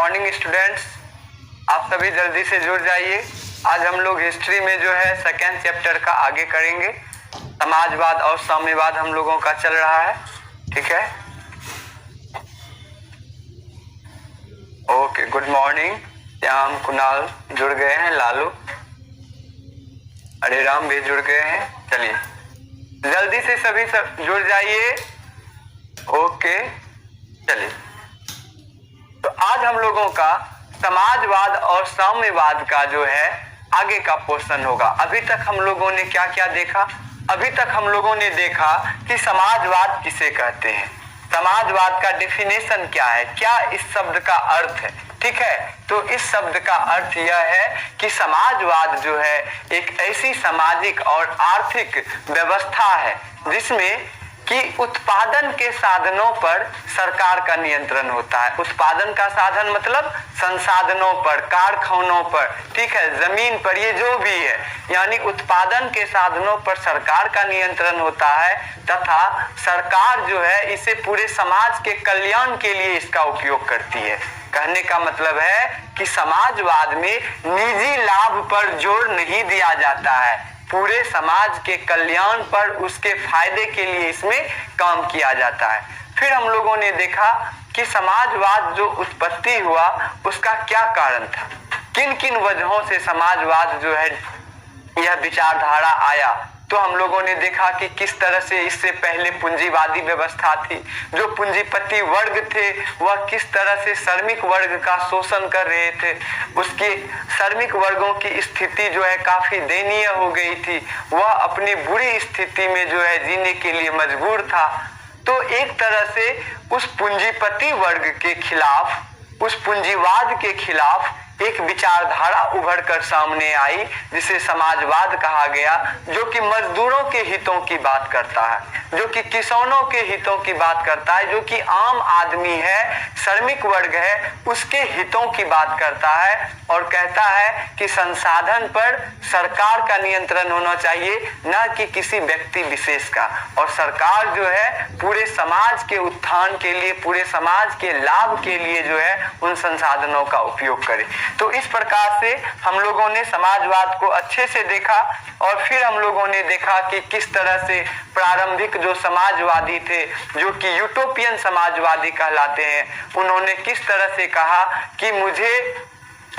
Morning students, आप सभी जल्दी से जुड़ जाइए। आज हम लोग हिस्ट्री में जो है सेकेंड चैप्टर का आगे करेंगे। समाजवाद और साम्यवाद हम लोगों का चल रहा है, ठीक है। Okay, good morning. Shyam, Kunal जुड़ गए हैं, लालू, हरे राम भी जुड़ गए हैं। चलिए जल्दी से सभी सब जुड़ जाइए। ओके, चलिए। तो आज हम लोगों का समाजवाद और साम्यवाद का जो है आगे का पोर्शन होगा। अभी तक हम लोगों ने क्या क्या देखा? अभी तक हम लोगों ने देखा कि समाजवाद किसे कहते हैं, समाजवाद का डेफिनेशन क्या है, क्या इस शब्द का अर्थ है, ठीक है। तो इस शब्द का अर्थ यह है कि समाजवाद जो है एक ऐसी सामाजिक और आर्थिक व्यवस्था है जिसमें कि उत्पादन के साधनों पर सरकार का नियंत्रण होता है। उत्पादन का साधन मतलब संसाधनों पर, कारखानों पर, ठीक है, जमीन पर, ये जो भी है, यानी उत्पादन के साधनों पर सरकार का नियंत्रण होता है तथा सरकार जो है इसे पूरे समाज के कल्याण के लिए इसका उपयोग करती है। कहने का मतलब है कि समाजवाद में निजी लाभ पर जोर नहीं दिया जाता है, पूरे समाज के कल्याण पर, उसके फायदे के लिए इसमें काम किया जाता है। फिर हम लोगों ने देखा कि समाजवाद जो उत्पत्ति हुआ उसका क्या कारण था, किन किन वजहों से समाजवाद जो है यह विचारधारा आया। तो हम लोगों ने देखा कि किस तरह से इससे पहले पूंजीवादी व्यवस्था थी, जो पूंजीपति वर्ग थे वह किस तरह से श्रमिक वर्ग का शोषण कर रहे थे, उसके श्रमिक वर्गों की स्थिति जो है काफी दयनीय हो गई थी, वह अपनी बुरी स्थिति में जो है जीने के लिए मजबूर था। तो एक तरह से उस पूंजीपति वर्ग के खिलाफ, उस पूंजीवाद के खिलाफ एक विचारधारा उभर कर सामने आई जिसे समाजवाद कहा गया, जो कि मजदूरों के हितों की बात करता है, जो कि किसानों के हितों की बात करता है, जो कि आम आदमी है, श्रमिक वर्ग है, उसके हितों की बात करता है और कहता है कि संसाधन पर सरकार का नियंत्रण होना चाहिए, न कि किसी व्यक्ति विशेष का। और सरकार जो है पूरे समाज के उत्थान के लिए, पूरे समाज के लाभ के लिए जो है उन संसाधनों का उपयोग करे। तो इस प्रकार से हम लोगों ने समाजवाद को अच्छे से देखा और फिर हम लोगों ने देखा कि किस तरह से प्रारंभिक जो समाजवादी थे, जो कि यूटोपियन समाजवादी कहलाते हैं, उन्होंने किस तरह से कहा कि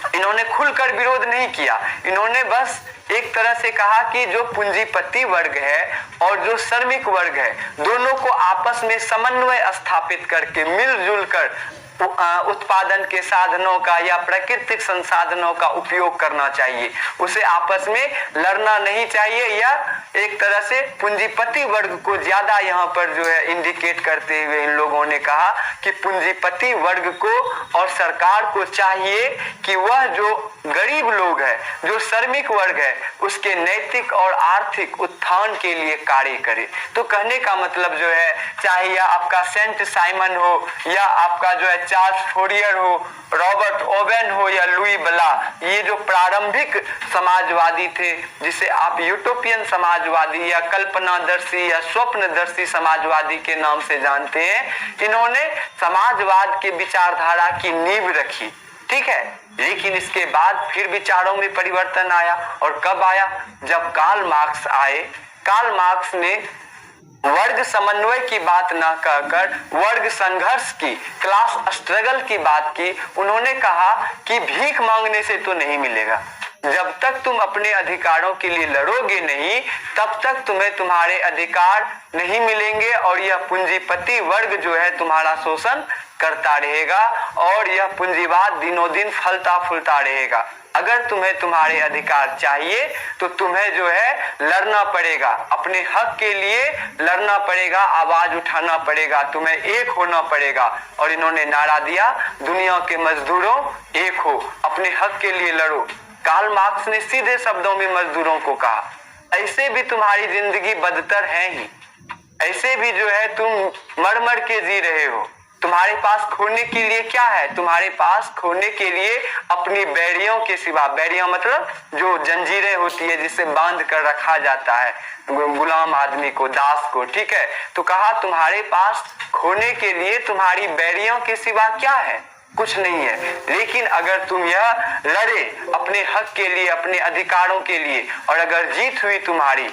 इन्होंने खुलकर विरोध नहीं किया, इन्होंने बस एक तरह से कहा कि जो पूंजीपति वर्ग है और जो श्रमिक वर्ग है, दोनों को आपस में समन्वय स्थापित करके मिलजुल कर उत्पादन के साधनों का या प्राकृतिक संसाधनों का उपयोग करना चाहिए, उसे आपस में लड़ना नहीं चाहिए। या एक तरह से पूंजीपति वर्ग को ज्यादा यहाँ पर जो है इंडिकेट करते हुए इन लोगों ने कहा कि पूंजीपति वर्ग को और सरकार को चाहिए कि वह जो गरीब लोग है, जो श्रमिक वर्ग है, उसके नैतिक और आर्थिक उत्थान के लिए कार्य करे। तो कहने का मतलब जो है, चाहे यह आपका सेंट साइमन हो या आपका जो है चार्ल्स फोरियर हो, रॉबर्ट ओवेन हो या लुई ब्ला, ये जो प्रारंभिक समाजवादी थे जिसे आप यूटोपियन समाजवादी या कल्पनादर्शी या स्वप्नदर्शी समाजवादी के नाम से जानते हैं, इन्होंने समाजवाद के विचारधारा की नींव रखी, ठीक है। लेकिन इसके बाद फिर विचारों में परिवर्तन आया। और कब आया? जब कार्ल मार्क्स आए। कार्ल मार्क्स ने वर्ग समन्वय की बात ना कहकर वर्ग संघर्ष की, क्लास स्ट्रगल की बात की। उन्होंने कहा कि भीख मांगने से तो नहीं मिलेगा, जब तक तुम अपने अधिकारों के लिए लड़ोगे नहीं तब तक तुम्हें तुम्हारे अधिकार नहीं मिलेंगे और यह पूंजीपति वर्ग जो है तुम्हारा शोषण करता रहेगा और यह पूंजीवाद दिनों दिन फलता फूलता रहेगा। अगर तुम्हें तुम्हारे अधिकार चाहिए तो तुम्हें जो है लड़ना पड़ेगा, अपने हक के लिए लड़ना पड़ेगा, आवाज उठाना पड़ेगा, तुम्हें एक होना पड़ेगा। और इन्होंने नारा दिया, दुनिया के मजदूरों एक हो, अपने हक के लिए लड़ो। कार्ल मार्क्स ने सीधे शब्दों में मजदूरों को कहा, ऐसे भी तुम्हारी जिंदगी बदतर है ही, ऐसे भी जो है तुम मर मर के जी रहे हो, तुम्हारे पास खोने के लिए क्या है? तुम्हारे पास खोने के लिए अपनी बैरियों के सिवा, बैरियां मतलब जो जंजीरें होती है जिससे बांध कर रखा जाता है गुलाम आदमी को, दास को, ठीक है। तो कहा तुम्हारे पास खोने के लिए तुम्हारी बैरियों के सिवा क्या है? कुछ नहीं है। लेकिन अगर तुम यह लड़े अपने हक के लिए, अपने अधिकारों के लिए, और अगर जीत हुई तुम्हारी,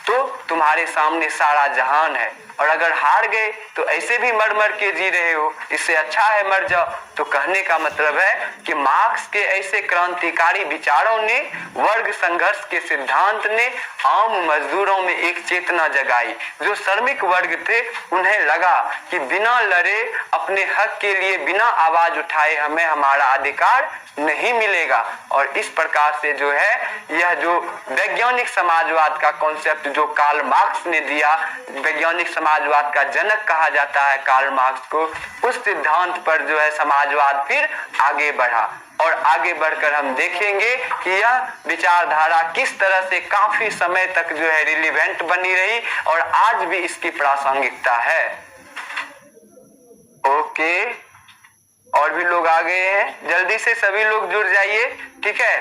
तो तुम्हारे सामने सारा जहान है। और अगर हार गए तो ऐसे भी मर मर के जी रहे हो, इससे अच्छा है मर जाओ। तो कहने का मतलब है कि मार्क्स के ऐसे क्रांतिकारी विचारों ने, वर्ग संघर्ष के सिद्धांत ने आम मजदूरों में एक चेतना जगाई। जो श्रमिक वर्ग थे उन्हें लगा कि बिना लड़े अपने हक के लिए, बिना आवाज उठाए हमें हमारा अधिकार नहीं मिलेगा। और इस प्रकार से जो है, यह जो वैज्ञानिक समाजवाद का कॉन्सेप्ट जो कार्ल मार्क्स ने दिया, वैज्ञानिक समाजवाद का जनक कहा जाता है कार्ल मार्क्स को, उस सिद्धांत पर जो है समाजवाद फिर आगे बढ़ा। और आगे बढ़कर हम देखेंगे कि यह विचारधारा किस तरह से काफी समय तक जो है रिलीवेंट बनी रही और आज भी इसकी प्रासंगिकता है। ओके, और भी लोग आ गए हैं, जल्दी से सभी लोग जुड़ जाइए, ठीक है।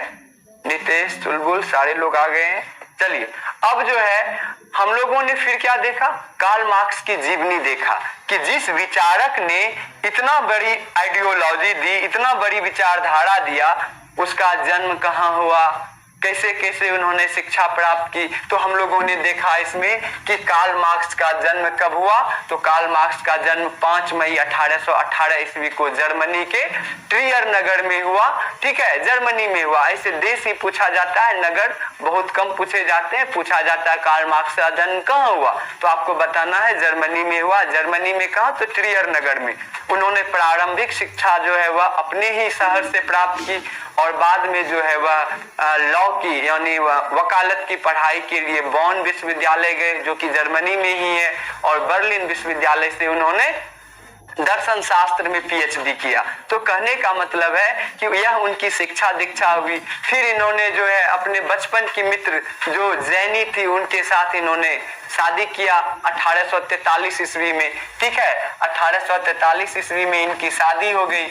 नितेश, चुलबुल, सारे लोग आ गए हैं। चलिए, अब जो है हम लोगों ने फिर क्या देखा, कार्ल मार्क्स की जीवनी देखा कि जिस विचारक ने इतना बड़ी आइडियोलॉजी दी, इतना बड़ी विचारधारा दिया, उसका जन्म कहाँ हुआ, कैसे कैसे उन्होंने शिक्षा प्राप्त की। तो हम लोगों ने देखा इसमें कि कार्ल मार्क्स का जन्म कब हुआ। तो कार्ल मार्क्स का जन्म 5 मई 1818 ईस्वी को जर्मनी के ट्रियर नगर में हुआ, ठीक है, जर्मनी में हुआ। ऐसे देश ही पूछा जाता है, नगर बहुत कम पूछे जाते हैं। पूछा जाता है कार्ल मार्क्स का जन्म कहाँ हुआ, तो आपको बताना है जर्मनी में हुआ। जर्मनी में कहा, तो ट्रियर नगर में। उन्होंने प्रारंभिक शिक्षा जो है वह अपने ही शहर से प्राप्त की और बाद में जो है वह लॉ की, यानी वकालत की पढ़ाई के लिए बॉन विश्वविद्यालय गए, जो कि जर्मनी में ही है, और बर्लिन विश्वविद्यालय से उन्होंने दर्शन शास्त्र में पीएचडी किया। तो कहने का मतलब है कि यह उनकी शिक्षा दीक्षा हुई। फिर इन्होंने जो है अपने बचपन की मित्र जो जैनी थी, उनके साथ इन्होंने शादी किया 1843 ईस्वी में, ठीक है। 1843 ईस्वी में इनकी शादी हो गई।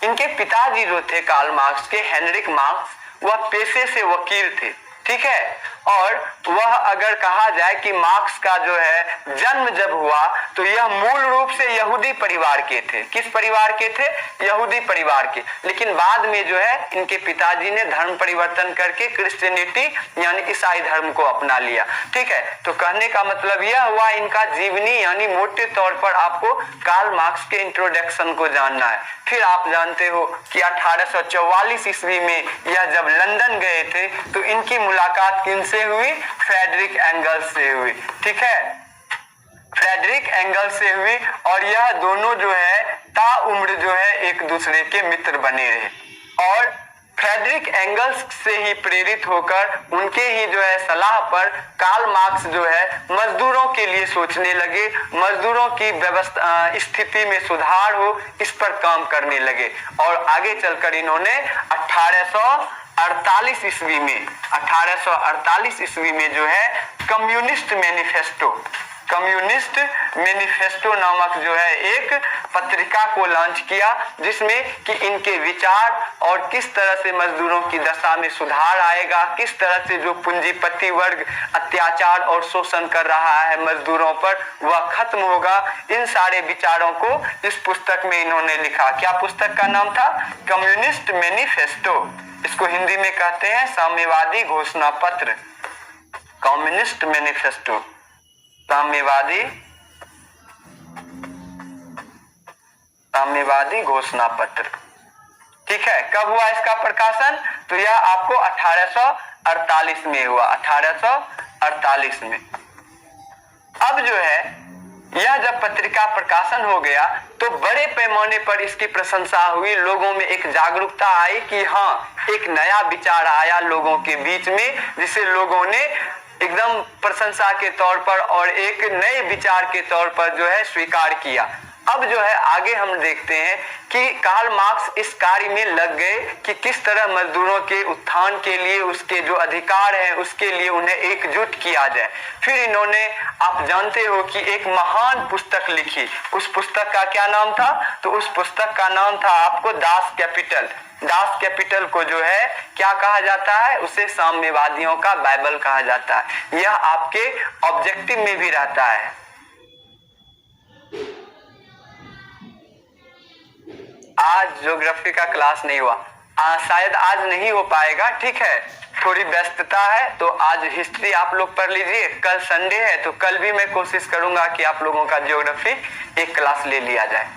इनके पिताजी जो थे कार्ल मार्क्स के, हेनरिक मार्क्स, वह पेशे से वकील थे, ठीक है। और वह अगर कहा जाए कि मार्क्स का जो है जन्म जब हुआ तो यह मूल रूप से यहूदी परिवार के थे। किस परिवार के थे? यहूदी परिवार के। लेकिन बाद में जो है इनके पिताजी ने धर्म परिवर्तन करके क्रिश्चियनिटी यानी ईसाई धर्म को अपना लिया, ठीक है। तो कहने का मतलब यह हुआ इनका जीवनी, यानी मोटे तौर पर आपको कार्ल मार्क्स के इंट्रोडक्शन को जानना है। फिर आप जानते हो कि 1844 ईस्वी में यह जब लंदन गए थे तो इनकी मुलाकात किनसे हुई? फ्रेडरिक एंगल्स से हुई, ठीक है। फ्रेडरिक एंगल्स से हुई और यह दोनों जो है ताउम्र जो है एक दूसरे के मित्र बने रहे। और फ्रेडरिक एंगल्स से ही प्रेरित होकर, उनके ही जो है सलाह पर कार्ल मार्क्स जो है मजदूरों के लिए सोचने लगे, मजदूरों की व्यवस्था स्थिति में सुधार हो, इस पर काम करने लगे। और आगे चलकर इन्होंने 1848 ईस्वी में 1848 ईस्वी में जो है कम्युनिस्ट मैनिफेस्टो नामक जो है एक पत्रिका को लॉन्च किया, जिसमें कि इनके विचार और किस तरह से मजदूरों की दशा में सुधार आएगा, किस तरह से जो पूंजीपति वर्ग अत्याचार और शोषण कर रहा है मजदूरों पर वह खत्म होगा। इन सारे विचारों को इस पुस्तक में इन्होंने लिखा। क्या पुस्तक का नाम था? Communist manifesto. इसको हिंदी में कहते हैं साम्यवादी घोषणा पत्र। कम्युनिस्ट मैनिफेस्टो, साम्यवादी घोषणा पत्र, ठीक है। कब हुआ इसका प्रकाशन? तो यह आपको 1848 में हुआ, 1848 में। अब जो है यह जब पत्रिका प्रकाशन हो गया तो बड़े पैमाने पर इसकी प्रशंसा हुई, लोगों में एक जागरूकता आई कि हाँ, एक नया विचार आया लोगों के बीच में, जिसे लोगों ने एकदम प्रशंसा के तौर पर और एक नए विचार के तौर पर जो है स्वीकार किया। अब जो है आगे हम देखते हैं कि कार्ल मार्क्स इस कार्य में लग गए कि किस तरह मजदूरों के उत्थान के लिए, उसके जो अधिकार हैं उसके लिए उन्हें एकजुट किया जाए। फिर इन्होंने, आप जानते हो कि एक महान पुस्तक लिखी। उस पुस्तक का क्या नाम था? तो उस पुस्तक का नाम था आपको दास कैपिटल। दास कैपिटल को जो है क्या कहा जाता है? उसे साम्यवादियों का बाइबल कहा जाता है। यह आपके ऑब्जेक्टिव में भी रहता है। आज ज्योग्राफी का क्लास नहीं हुआ, शायद आज नहीं हो पाएगा, ठीक है, थोड़ी व्यस्तता है, तो आज हिस्ट्री आप लोग पढ़ लीजिए। कल संडे है तो कल भी मैं कोशिश करूंगा कि आप लोगों का ज्योग्राफी एक क्लास ले लिया जाए।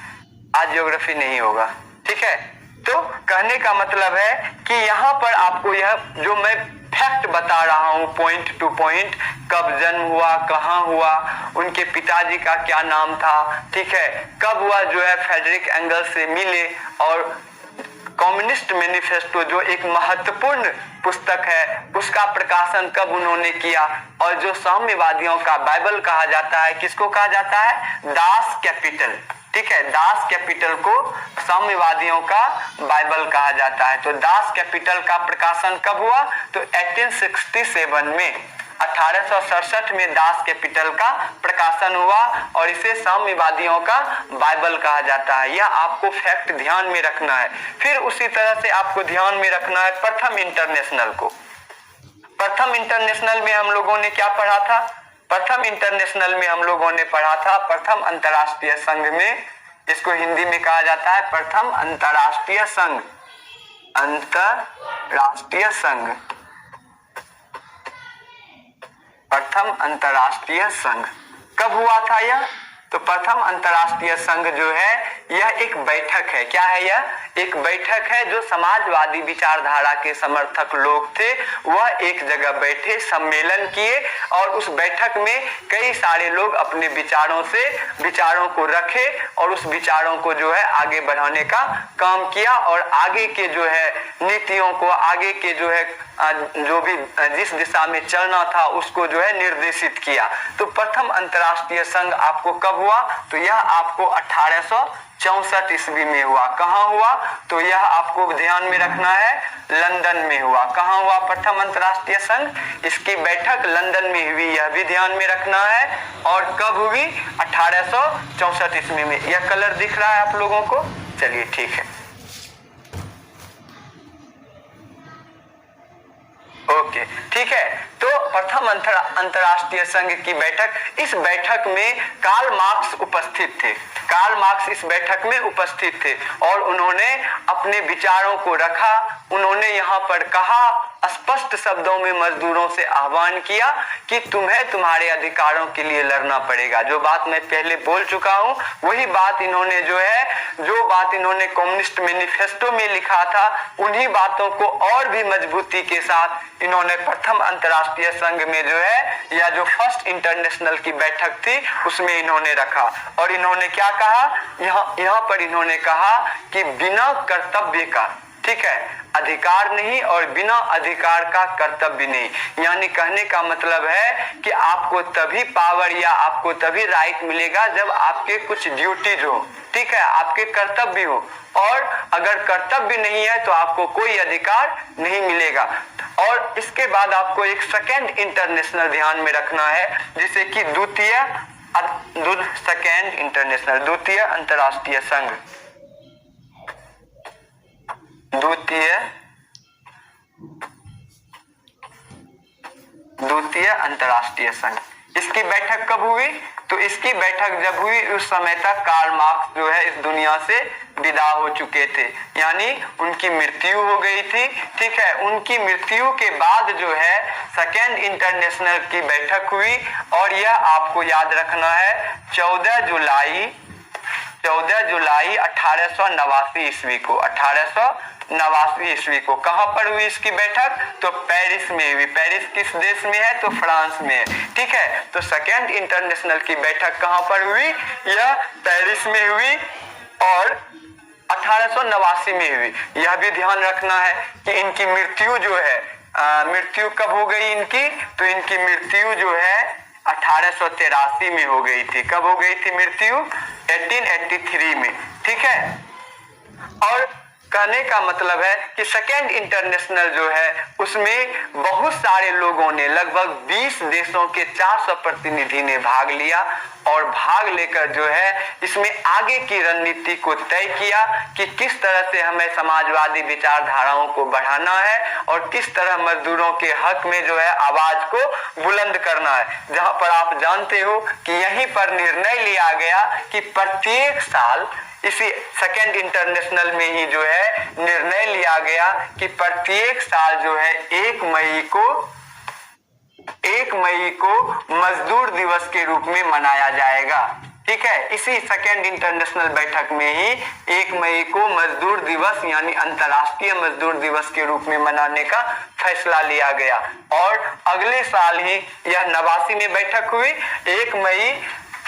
आज ज्योग्राफी नहीं होगा, ठीक है। तो कहने का मतलब है कि यहाँ पर आपको यह जो मैं फैक्ट बता रहा हूँ पॉइंट टू पॉइंट, कब जन्म हुआ, कहाँ हुआ, उनके पिताजी का क्या नाम था, ठीक है, कब वह जो है फ्रेडरिक एंगल्स से मिले, और कम्युनिस्ट मैनिफेस्टो जो एक महत्वपूर्ण पुस्तक है उसका प्रकाशन कब उन्होंने किया, और जो साम्यवादियों का बाइबल कहा जाता है, किसको कहा जाता है, दास कैपिटल, ठीक है, दास कैपिटल को साम्यवादियों का बाइबल कहा जाता है। तो दास कैपिटल का प्रकाशन कब हुआ, तो 1867 में, 1867 में दास कैपिटल का प्रकाशन हुआ, और इसे साम्यवादियों का बाइबल कहा जाता है। यह आपको फैक्ट ध्यान में रखना है। फिर उसी तरह से आपको ध्यान में रखना है प्रथम इंटरनेशनल को। प्रथम इंटरनेशनल में हम लोगों ने क्या पढ़ा था, प्रथम इंटरनेशनल में हम लोगों ने पढ़ा था प्रथम अंतरराष्ट्रीय संघ में, इसको हिंदी में कहा जाता है प्रथम अंतरराष्ट्रीय संघ, अंतरराष्ट्रीय संघ, प्रथम अंतरराष्ट्रीय संघ कब हुआ था यह, तो प्रथम अंतरराष्ट्रीय संघ जो है यह एक बैठक है। क्या है यह, एक बैठक है जो समाजवादी विचारधारा के समर्थक लोग थे, वह एक जगह बैठे, सम्मेलन किए, और उस बैठक में कई सारे लोग अपने विचारों को रखे, और उस विचारों को जो है आगे बढ़ाने का काम किया, और आगे के जो है नीतियों को, आगे के जो है जो भी जिस दिशा में चलना था उसको जो है निर्देशित किया। तो प्रथम अंतरराष्ट्रीय संघ आपको कब हुआ, तो यह आपको 1864 ईस्वी में हुआ। कहाँ हुआ, तो यह आपको ध्यान में रखना है, लंदन में हुआ। कहाँ हुआ प्रथम अंतरराष्ट्रीय संघ, इसकी बैठक लंदन में हुई, यह भी ध्यान में रखना है। और कब हुई, 1864 ईस्वी में। यह कलर दिख रहा है आप लोगों को, चलिए ठीक है, ओके, ठीक है। तो प्रथम अंतरराष्ट्रीय संघ की बैठक, इस बैठक में कार्ल मार्क्स उपस्थित थे, कार्ल मार्क्स इस बैठक में उपस्थित थे, और उन्होंने अपने विचारों को रखा। उन्होंने यहाँ पर कहा, स्पष्ट शब्दों में मजदूरों से आह्वान किया कि तुम्हें तुम्हारे अधिकारों के लिए लड़ना पड़ेगा। जो बात मैं पहले बोल चुका हूँ वही बात इन्होंने जो बात इन्होंने कम्युनिस्ट मैनिफेस्टो में लिखा था, उन्हीं बातों को और भी मजबूती के साथ इन्होंने प्रथम अंतरराष्ट्रीय संघ में जो है, या जो फर्स्ट इंटरनेशनल की बैठक थी उसमें इन्होंने रखा। और इन्होंने क्या कहा, यहाँ पर इन्होंने कहा कि बिना कर्तव्य का, ठीक है, अधिकार नहीं, और बिना अधिकार का कर्तव्य नहीं। यानी कहने का मतलब है कि आपको तभी पावर या आपको तभी राइट मिलेगा जब आपके कुछ ड्यूटीज हो, ठीक है, आपके कर्तव्य हो, और अगर कर्तव्य नहीं है तो आपको कोई अधिकार नहीं मिलेगा। और इसके बाद आपको एक सेकेंड इंटरनेशनल ध्यान में रखना है, जिसे कि द्वितीय अंतरराष्ट्रीय संघ, द्वितीय अंतरराष्ट्रीय संघ। इसकी बैठक कब हुई, तो इसकी बैठक जब हुई उस समय तक कार्ल मार्क्स जो है इस दुनिया से विदा हो चुके थे, यानी उनकी मृत्यु हो गई थी, ठीक है। उनकी मृत्यु के बाद जो है सेकेंड इंटरनेशनल की बैठक हुई, और यह आपको याद रखना है 14 जुलाई 1889 ईस्वी को, 1889 ईस्वी को। कहां पर हुई इसकी बैठक, तो पेरिस में हुई। पेरिस किस देश में है, तो फ्रांस में है, ठीक है। तो सेकेंड इंटरनेशनल की बैठक कहां पर हुई, यह पेरिस में हुई, और 1889 में हुई। यह भी ध्यान रखना है कि इनकी मृत्यु जो है, मृत्यु कब हो गई इनकी, तो इनकी मृत्यु जो है 1883 में हो गई थी। कब हो गई थी मृत्यु, 1883 में, ठीक है। और कहने का मतलब है कि सेकेंड इंटरनेशनल जो है उसमें बहुत सारे लोगों ने, लगभग 20 देशों के 400 प्रतिनिधि ने भाग लिया, और भाग लेकर जो है इसमें आगे की रणनीति को तय किया कि किस तरह से हमें समाजवादी विचारधाराओं को बढ़ाना है, और किस तरह मजदूरों के हक में जो है आवाज को बुलंद करना है। जहां पर आप जानते हो कि यहीं पर निर्णय लिया गया कि प्रत्येक साल इसी सेकेंड इंटरनेशनल में ही जो है निर्णय लिया गया कि प्रत्येक साल जो है 1 मई को मजदूर दिवस के रूप में मनाया जाएगा। ठीक है, इसी सेकेंड इंटरनेशनल बैठक में ही 1 मई को मजदूर दिवस यानी अंतर्राष्ट्रीय मजदूर दिवस के रूप में मनाने का फैसला लिया गया। और अगले साल ही यह 89 में बैठक हुई। 1 मई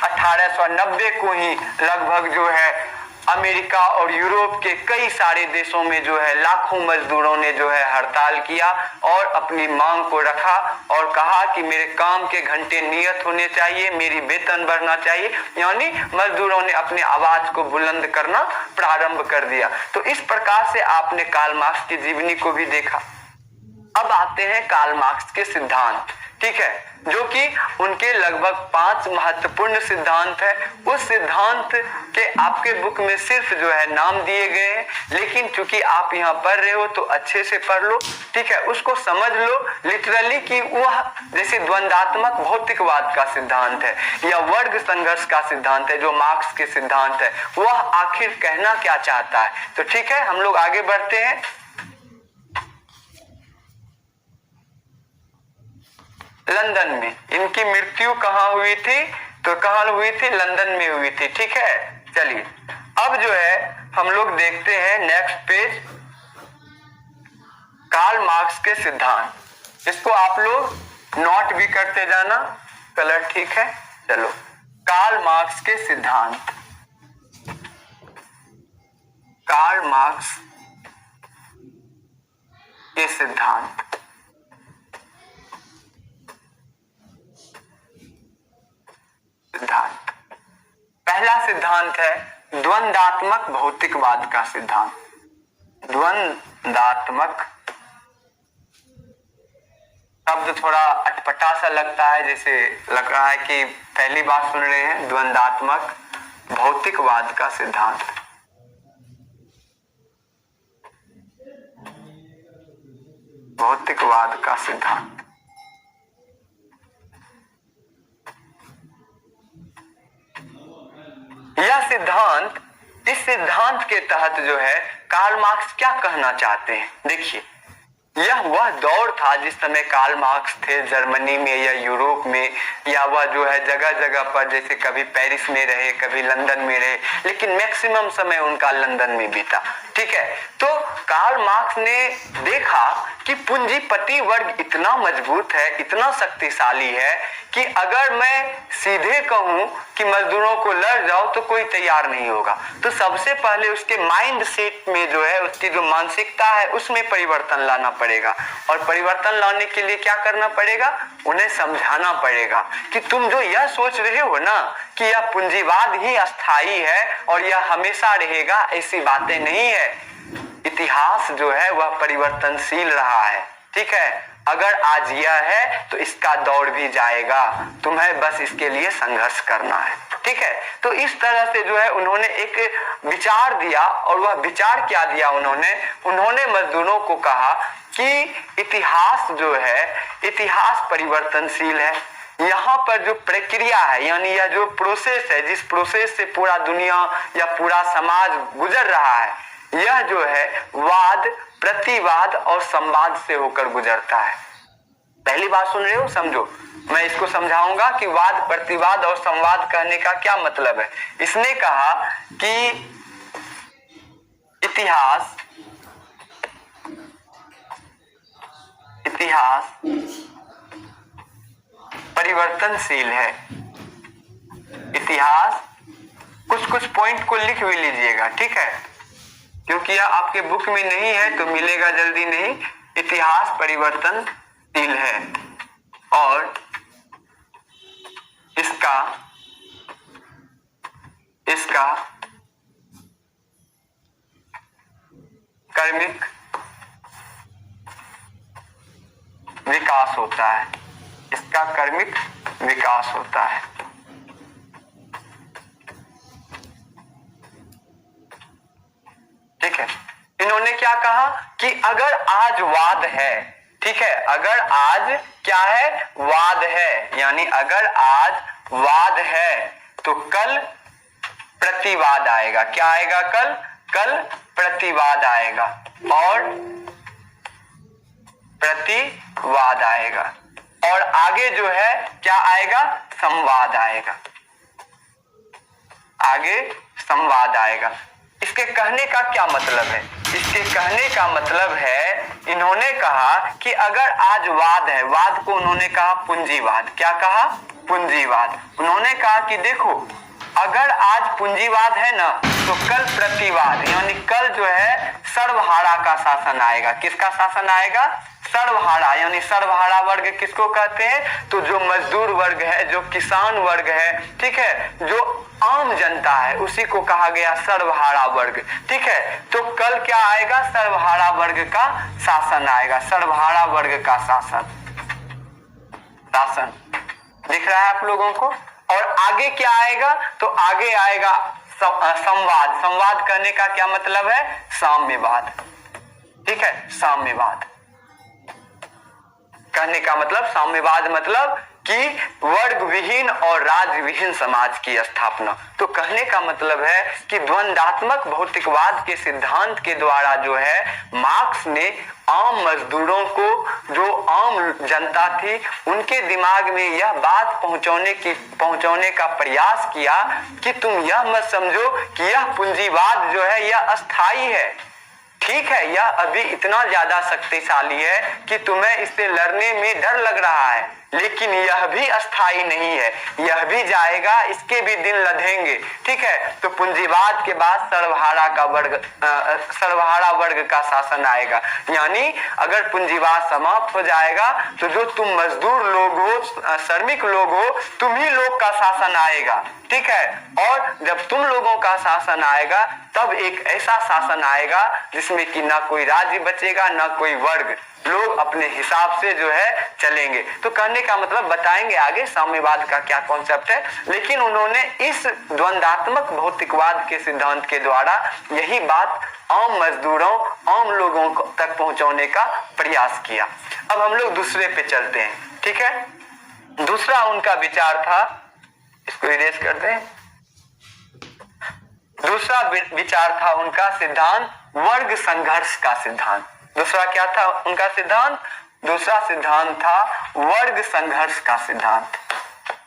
1890 को ही लगभग जो है अमेरिका और यूरोप के कई सारे देशों में जो है लाखों मजदूरों ने जो है हड़ताल किया और अपनी मांग को रखा और कहा कि मेरे काम के घंटे नियत होने चाहिए, मेरी वेतन बढ़ना चाहिए। यानी मजदूरों ने अपने आवाज को बुलंद करना प्रारंभ कर दिया। तो इस प्रकार से आपने कार्ल मार्क्स की जीवनी को भी देखा। अब आते हैं कार्ल मार्क्स के सिद्धांत। ठीक है, जो कि उनके लगभग 5 महत्वपूर्ण सिद्धांत है। उस सिद्धांत के आपके बुक में सिर्फ जो है नाम दिए गए हैं, लेकिन चूंकि आप यहाँ पढ़ रहे हो तो अच्छे से पढ़ लो। ठीक है, उसको समझ लो लिटरली कि वह जैसे द्वंदात्मक भौतिकवाद का सिद्धांत है या वर्ग संघर्ष का सिद्धांत है जो मार्क्स के सिद्धांत है, वह आखिर कहना क्या चाहता है। तो ठीक है, हम लोग आगे बढ़ते हैं। लंदन में इनकी मृत्यु कहाँ हुई थी? तो कहाँ हुई थी? लंदन में हुई थी। ठीक है, चलिए अब जो है हम लोग देखते हैं नेक्स्ट पेज, कार्ल मार्क्स के सिद्धांत। इसको आप लोग नोट भी करते जाना, कलर ठीक है। चलो, कार्ल मार्क्स के सिद्धांत। कार्ल मार्क्स के सिद्धांत। सिद्धांत पहला सिद्धांत है द्वंदात्मक भौतिकवाद का सिद्धांत। द्वंदात्मक शब्द थोड़ा अटपटा सा लगता है, जैसे लग रहा है कि पहली बार सुन रहे हैं। द्वंदात्मक भौतिकवाद का सिद्धांत। भौतिकवाद का सिद्धांत यह सिद्धांत, इस सिद्धांत के तहत जो है कार्ल मार्क्स क्या कहना चाहते हैं। देखिए, यह वह दौर था जिस समय कार्ल मार्क्स थे जर्मनी में या यूरोप में, या वह जो है जगह जगह पर, जैसे कभी पेरिस में रहे, कभी लंदन में रहे, लेकिन मैक्सिमम समय उनका लंदन में बीता। ठीक है, तो कार्ल मार्क्स ने देखा कि पूंजीपति वर्ग इतना मजबूत है, इतना शक्तिशाली है कि अगर मैं सीधे कहूं कि मजदूरों को लड़ जाओ तो कोई तैयार नहीं होगा। तो सबसे पहले उसके माइंड सेट में जो है, उसकी जो मानसिकता है उसमें परिवर्तन लाना पड़ेगा। और परिवर्तन लाने के लिए क्या करना पड़ेगा? उन्हें समझाना पड़ेगा कि तुम जो यह सोच रहे हो ना कि यह पूंजीवाद ही अस्थायी है और यह हमेशा रहेगा, ऐसी बातें नहीं है। इतिहास जो है वह परिवर्तनशील रहा है। ठीक है, अगर आज यह है तो इसका दौर भी जाएगा, तुम्हें बस इसके लिए संघर्ष करना है। ठीक है, तो इस तरह से जो है उन्होंने एक विचार दिया। और वह विचार क्या दिया उन्होंने मजदूरों को कहा कि इतिहास जो है, इतिहास परिवर्तनशील है। यहाँ पर जो प्रक्रिया है, यानी यह जो प्रोसेस है, जिस प्रोसेस से पूरा दुनिया या पूरा समाज गुजर रहा है, यह जो है वाद, प्रतिवाद और संवाद से होकर गुजरता है। पहली बात सुन रहे हो, समझो। मैं इसको समझाऊंगा कि वाद, प्रतिवाद और संवाद कहने का क्या मतलब है। इसने कहा कि इतिहास परिवर्तनशील है। इतिहास, कुछ पॉइंट को लिख भी लीजिएगा। ठीक है, क्योंकि यह आपके बुक में नहीं है तो मिलेगा जल्दी नहीं। इतिहास परिवर्तनशील है और इसका कर्मिक विकास होता है। इसका कर्मिक विकास होता है। ठीक है, इन्होंने क्या कहा कि अगर आज वाद है, ठीक है, अगर आज क्या है? वाद है, यानी अगर आज वाद है तो कल प्रतिवाद आएगा। क्या आएगा कल? कल प्रतिवाद आएगा और प्रतिवाद आएगा। और आगे जो है क्या आएगा? संवाद आएगा। आगे संवाद आएगा। इसके कहने का क्या मतलब है? इसके कहने का मतलब है, इन्होंने कहा कि अगर आज वाद है, वाद को उन्होंने कहा पूंजीवाद। क्या कहा? पूंजीवाद। उन्होंने कहा कि देखो, अगर आज पूंजीवाद है ना, तो कल प्रतिवाद, यानी कल जो है सर्वहारा का शासन आएगा। किसका शासन आएगा? सर्वहारा। यानी सर्वहारा वर्ग किसको कहते हैं? तो जो मजदूर वर्ग है, जो किसान वर्ग है, ठीक है, जो आम जनता है, उसी को कहा गया सर्वहारा वर्ग। ठीक है, तो कल क्या आएगा? सर्वहारा वर्ग का शासन आएगा। सर्वहारा वर्ग का शासन दिख रहा है आप लोगों को? और आगे क्या आएगा? तो आगे आएगा संवाद। संवाद करने का क्या मतलब है? साम्यवाद। ठीक है, साम्यवाद कहने का मतलब, साम्यवाद मतलब कि वर्ग विहीन और राज्य विहीन समाज की स्थापना। तो कहने का मतलब है कि द्वंद्वात्मक भौतिकवाद के सिद्धांत के द्वारा जो है मार्क्स ने आम मजदूरों को, जो आम जनता थी, उनके दिमाग में यह बात पहुंचाने का प्रयास किया कि तुम यह मत समझो कि यह पूंजीवाद जो है यह अस्थाई है। ठीक है, यह अभी इतना ज्यादा शक्तिशाली है कि तुम्हें इससे लड़ने में डर लग रहा है, लेकिन यह भी अस्थाई नहीं है, यह भी जाएगा, इसके भी दिन लधेंगे। ठीक है, तो पूंजीवाद के बाद सर्वहारा वर्ग का शासन आएगा। यानी अगर पूंजीवाद समाप्त हो जाएगा तो जो तुम मजदूर लोग हो, श्रमिक लोग हो, तुम ही लोग का शासन आएगा। ठीक है, और जब तुम लोगों का शासन आएगा तब एक ऐसा शासन आएगा जिसमें कि ना कोई राज्य बचेगा, ना कोई वर्ग, लोग अपने हिसाब से जो है चलेंगे। तो कहने का मतलब बताएंगे आगे साम्यवाद का क्या कॉन्सेप्ट है, लेकिन उन्होंने इस द्वंद्वात्मक भौतिकवाद के सिद्धांत के द्वारा यही बात आम मजदूरों, आम लोगों तक पहुंचाने का प्रयास किया। अब हम लोग दूसरे पे चलते हैं। ठीक है, दूसरा उनका विचार था, इसको इरेज कर दें। दूसरा विचार था उनका सिद्धांत वर्ग संघर्ष का सिद्धांत। दूसरा क्या था उनका सिद्धांत? दूसरा सिद्धांत था वर्ग संघर्ष का सिद्धांत।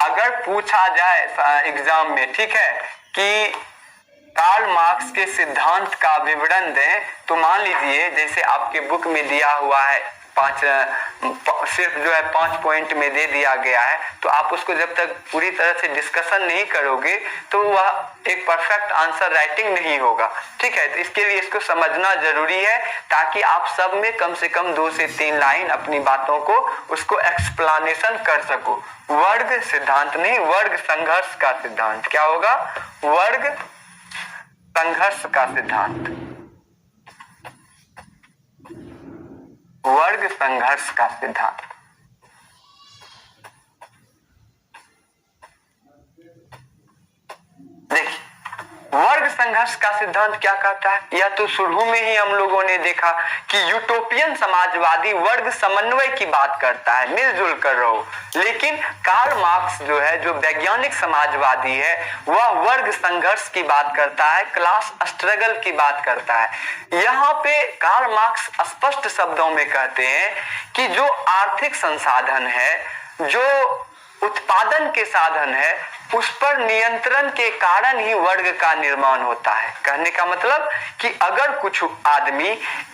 अगर पूछा जाए एग्जाम में, ठीक है, कि कार्ल मार्क्स के सिद्धांत का विवरण दें, तो मान लीजिए जैसे आपके बुक में दिया हुआ है, सिर्फ जो है 5 पॉइंट में दे दिया गया है, तो आप उसको जब तक पूरी तरह से डिस्कशन नहीं करोगे तो वह एक परफेक्ट आंसर राइटिंग नहीं होगा। ठीक है, तो इसके लिए इसको समझना जरूरी है ताकि आप सब में कम से कम 2 से 3 लाइन अपनी बातों को उसको एक्सप्लेनेशन कर सको। वर्ग सिद्धांत नहीं, वर्ग संघर्ष का सिद्धांत। क्या होगा? वर्ग संघर्ष का सिद्धांत। वर्ग संघर्ष का सिद्धांत। देखिए, वर्ग संघर्ष का सिद्धांत क्या कहता है? या तो शुरू में ही हम लोगों ने देखा कि यूटोपियन समाजवादी वर्ग समन्वय की बात करता है, मिलजुल कर रहो, लेकिन कार्ल मार्क्स जो है, जो वैज्ञानिक समाजवादी है, वह वर्ग संघर्ष की बात करता है, क्लास स्ट्रगल की बात करता है। यहाँ पे कार्ल मार्क्स स्पष्ट शब्दों में कहते हैं कि जो आर्थिक संसाधन है, जो उत्पादन के साधन है, उस पर नियंत्रण के कारण ही वर्ग का निर्माण होता है। कहने का मतलब कि अगर कुछ आदमी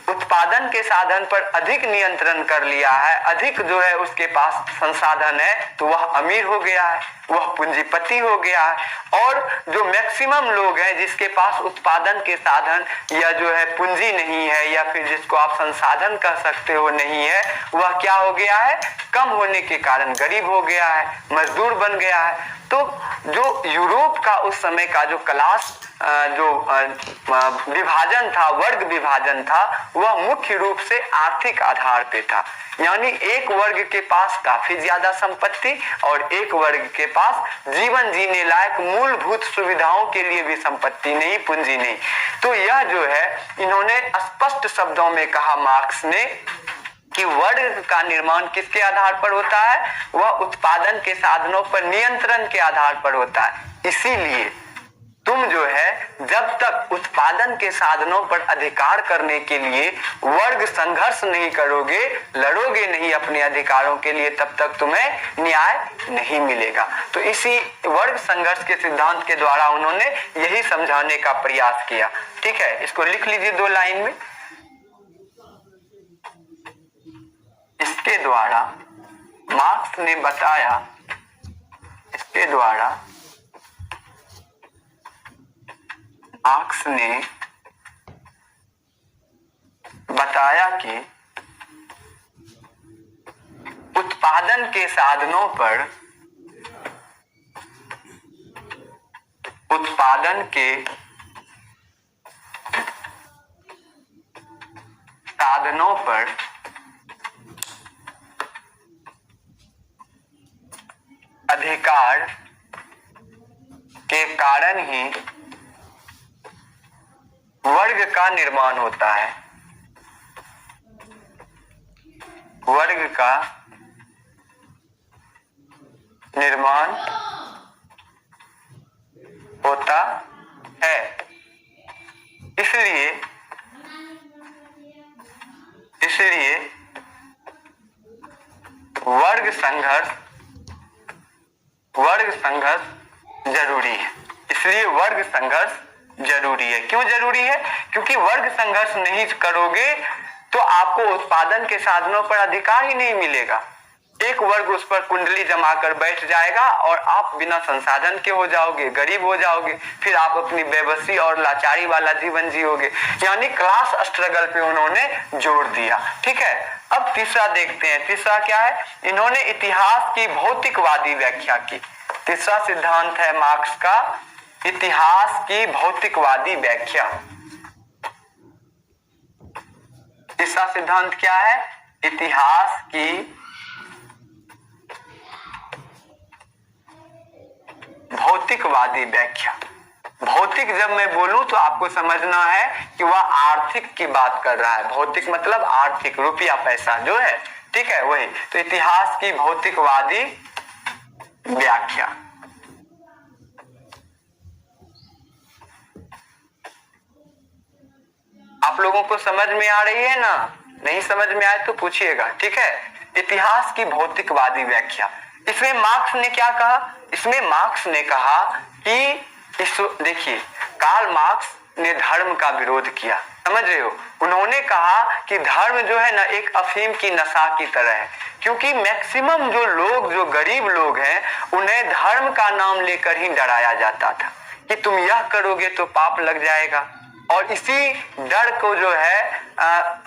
उत्पादन के साधन पर अधिक नियंत्रण कर लिया है, अधिक जो है उसके पास संसाधन है, तो वह अमीर हो गया है, वह पूंजीपति हो गया है। और जो मैक्सिमम लोग हैं जिसके पास उत्पादन के साधन या जो है पूंजी नहीं है, या फिर जिसको आप संसाधन कह सकते हो नहीं है, वह क्या हो गया है? कम होने के कारण गरीब हो गया है, मजदूर बन गया है। तो जो यूरोप का उस समय का जो क्लास जो विभाजन था, वर्ग विभाजन था, वह मुख्य रूप से आर्थिक आधार पे था। यानी एक वर्ग के पास काफी ज्यादा संपत्ति और एक वर्ग के पास जीवन जीने लायक मूलभूत सुविधाओं के लिए भी संपत्ति नहीं, पूंजी नहीं। तो यह जो है इन्होंने स्पष्ट शब्दों में कहा मार्क्स ने कि वर्ग का निर्माण किसके आधार पर होता है? वह उत्पादन के साधनों पर नियंत्रण के आधार पर होता है। इसीलिए तो तुम जो है जब तक उत्पादन के साधनों पर अधिकार करने के लिए वर्ग संघर्ष नहीं करोगे, लड़ोगे नहीं अपने अधिकारों के लिए, तब तक तुम्हें न्याय नहीं मिलेगा। तो इसी वर्ग संघर्ष के सिद्धांत के द्वारा उन्होंने यही समझाने का प्रयास किया। ठीक है, इसको लिख लीजिए 2 लाइन में। इसके द्वारा मार्क्स ने बताया, इसके द्वारा मार्क्स ने बताया कि उत्पादन के साधनों पर, उत्पादन के साधनों पर अधिकार के कारण ही वर्ग का निर्माण होता है। वर्ग का निर्माण होता है। इसलिए वर्ग संघर्ष जरूरी है। इसलिए वर्ग संघर्ष जरूरी है। क्यों जरूरी है? क्योंकि वर्ग संघर्ष नहीं करोगे तो आपको उत्पादन के साधनों पर अधिकार ही नहीं मिलेगा। एक वर्ग उस पर कुंडली जमा कर बैठ जाएगा और आप बिना संसाधन के हो जाओगे, गरीब हो जाओगे, फिर आप अपनी बेबसी और लाचारी वाला जीवन जियोगे। यानी क्लास स्ट्रगल पे उन्होंने जोर दिया। ठीक है, अब तीसरा देखते हैं। तीसरा क्या है? इन्होंने इतिहास की भौतिकवादी व्याख्या की। तीसरा सिद्धांत है मार्क्स का इतिहास की भौतिकवादी व्याख्या। तीसरा सिद्धांत क्या है? इतिहास की भौतिकवादी व्याख्या। भौतिक जब मैं बोलूं तो आपको समझना है कि वह आर्थिक की बात कर रहा है। भौतिक मतलब आर्थिक, रुपया पैसा जो है, ठीक है, वही। तो इतिहास की भौतिकवादी व्याख्या। आप लोगों को समझ में आ रही है ना? नहीं समझ में आए तो पूछिएगा। ठीक है, इतिहास की भौतिकवादी व्याख्या। इसमें मार्क्स ने क्या कहा? इसमें मार्क्स ने कहा कि देखिए, कार्ल मार्क्स ने धर्म का विरोध किया। समझ रहे हो? उन्होंने कहा कि धर्म जो है ना एक अफीम की नशा की तरह है। क्योंकि मैक्सिमम जो लोग, जो गरीब लोग हैं, उन्हें धर्म का नाम लेकर ही डराया जाता था कि तुम यह करोगे तो पाप लग जाएगा। और इसी डर को जो है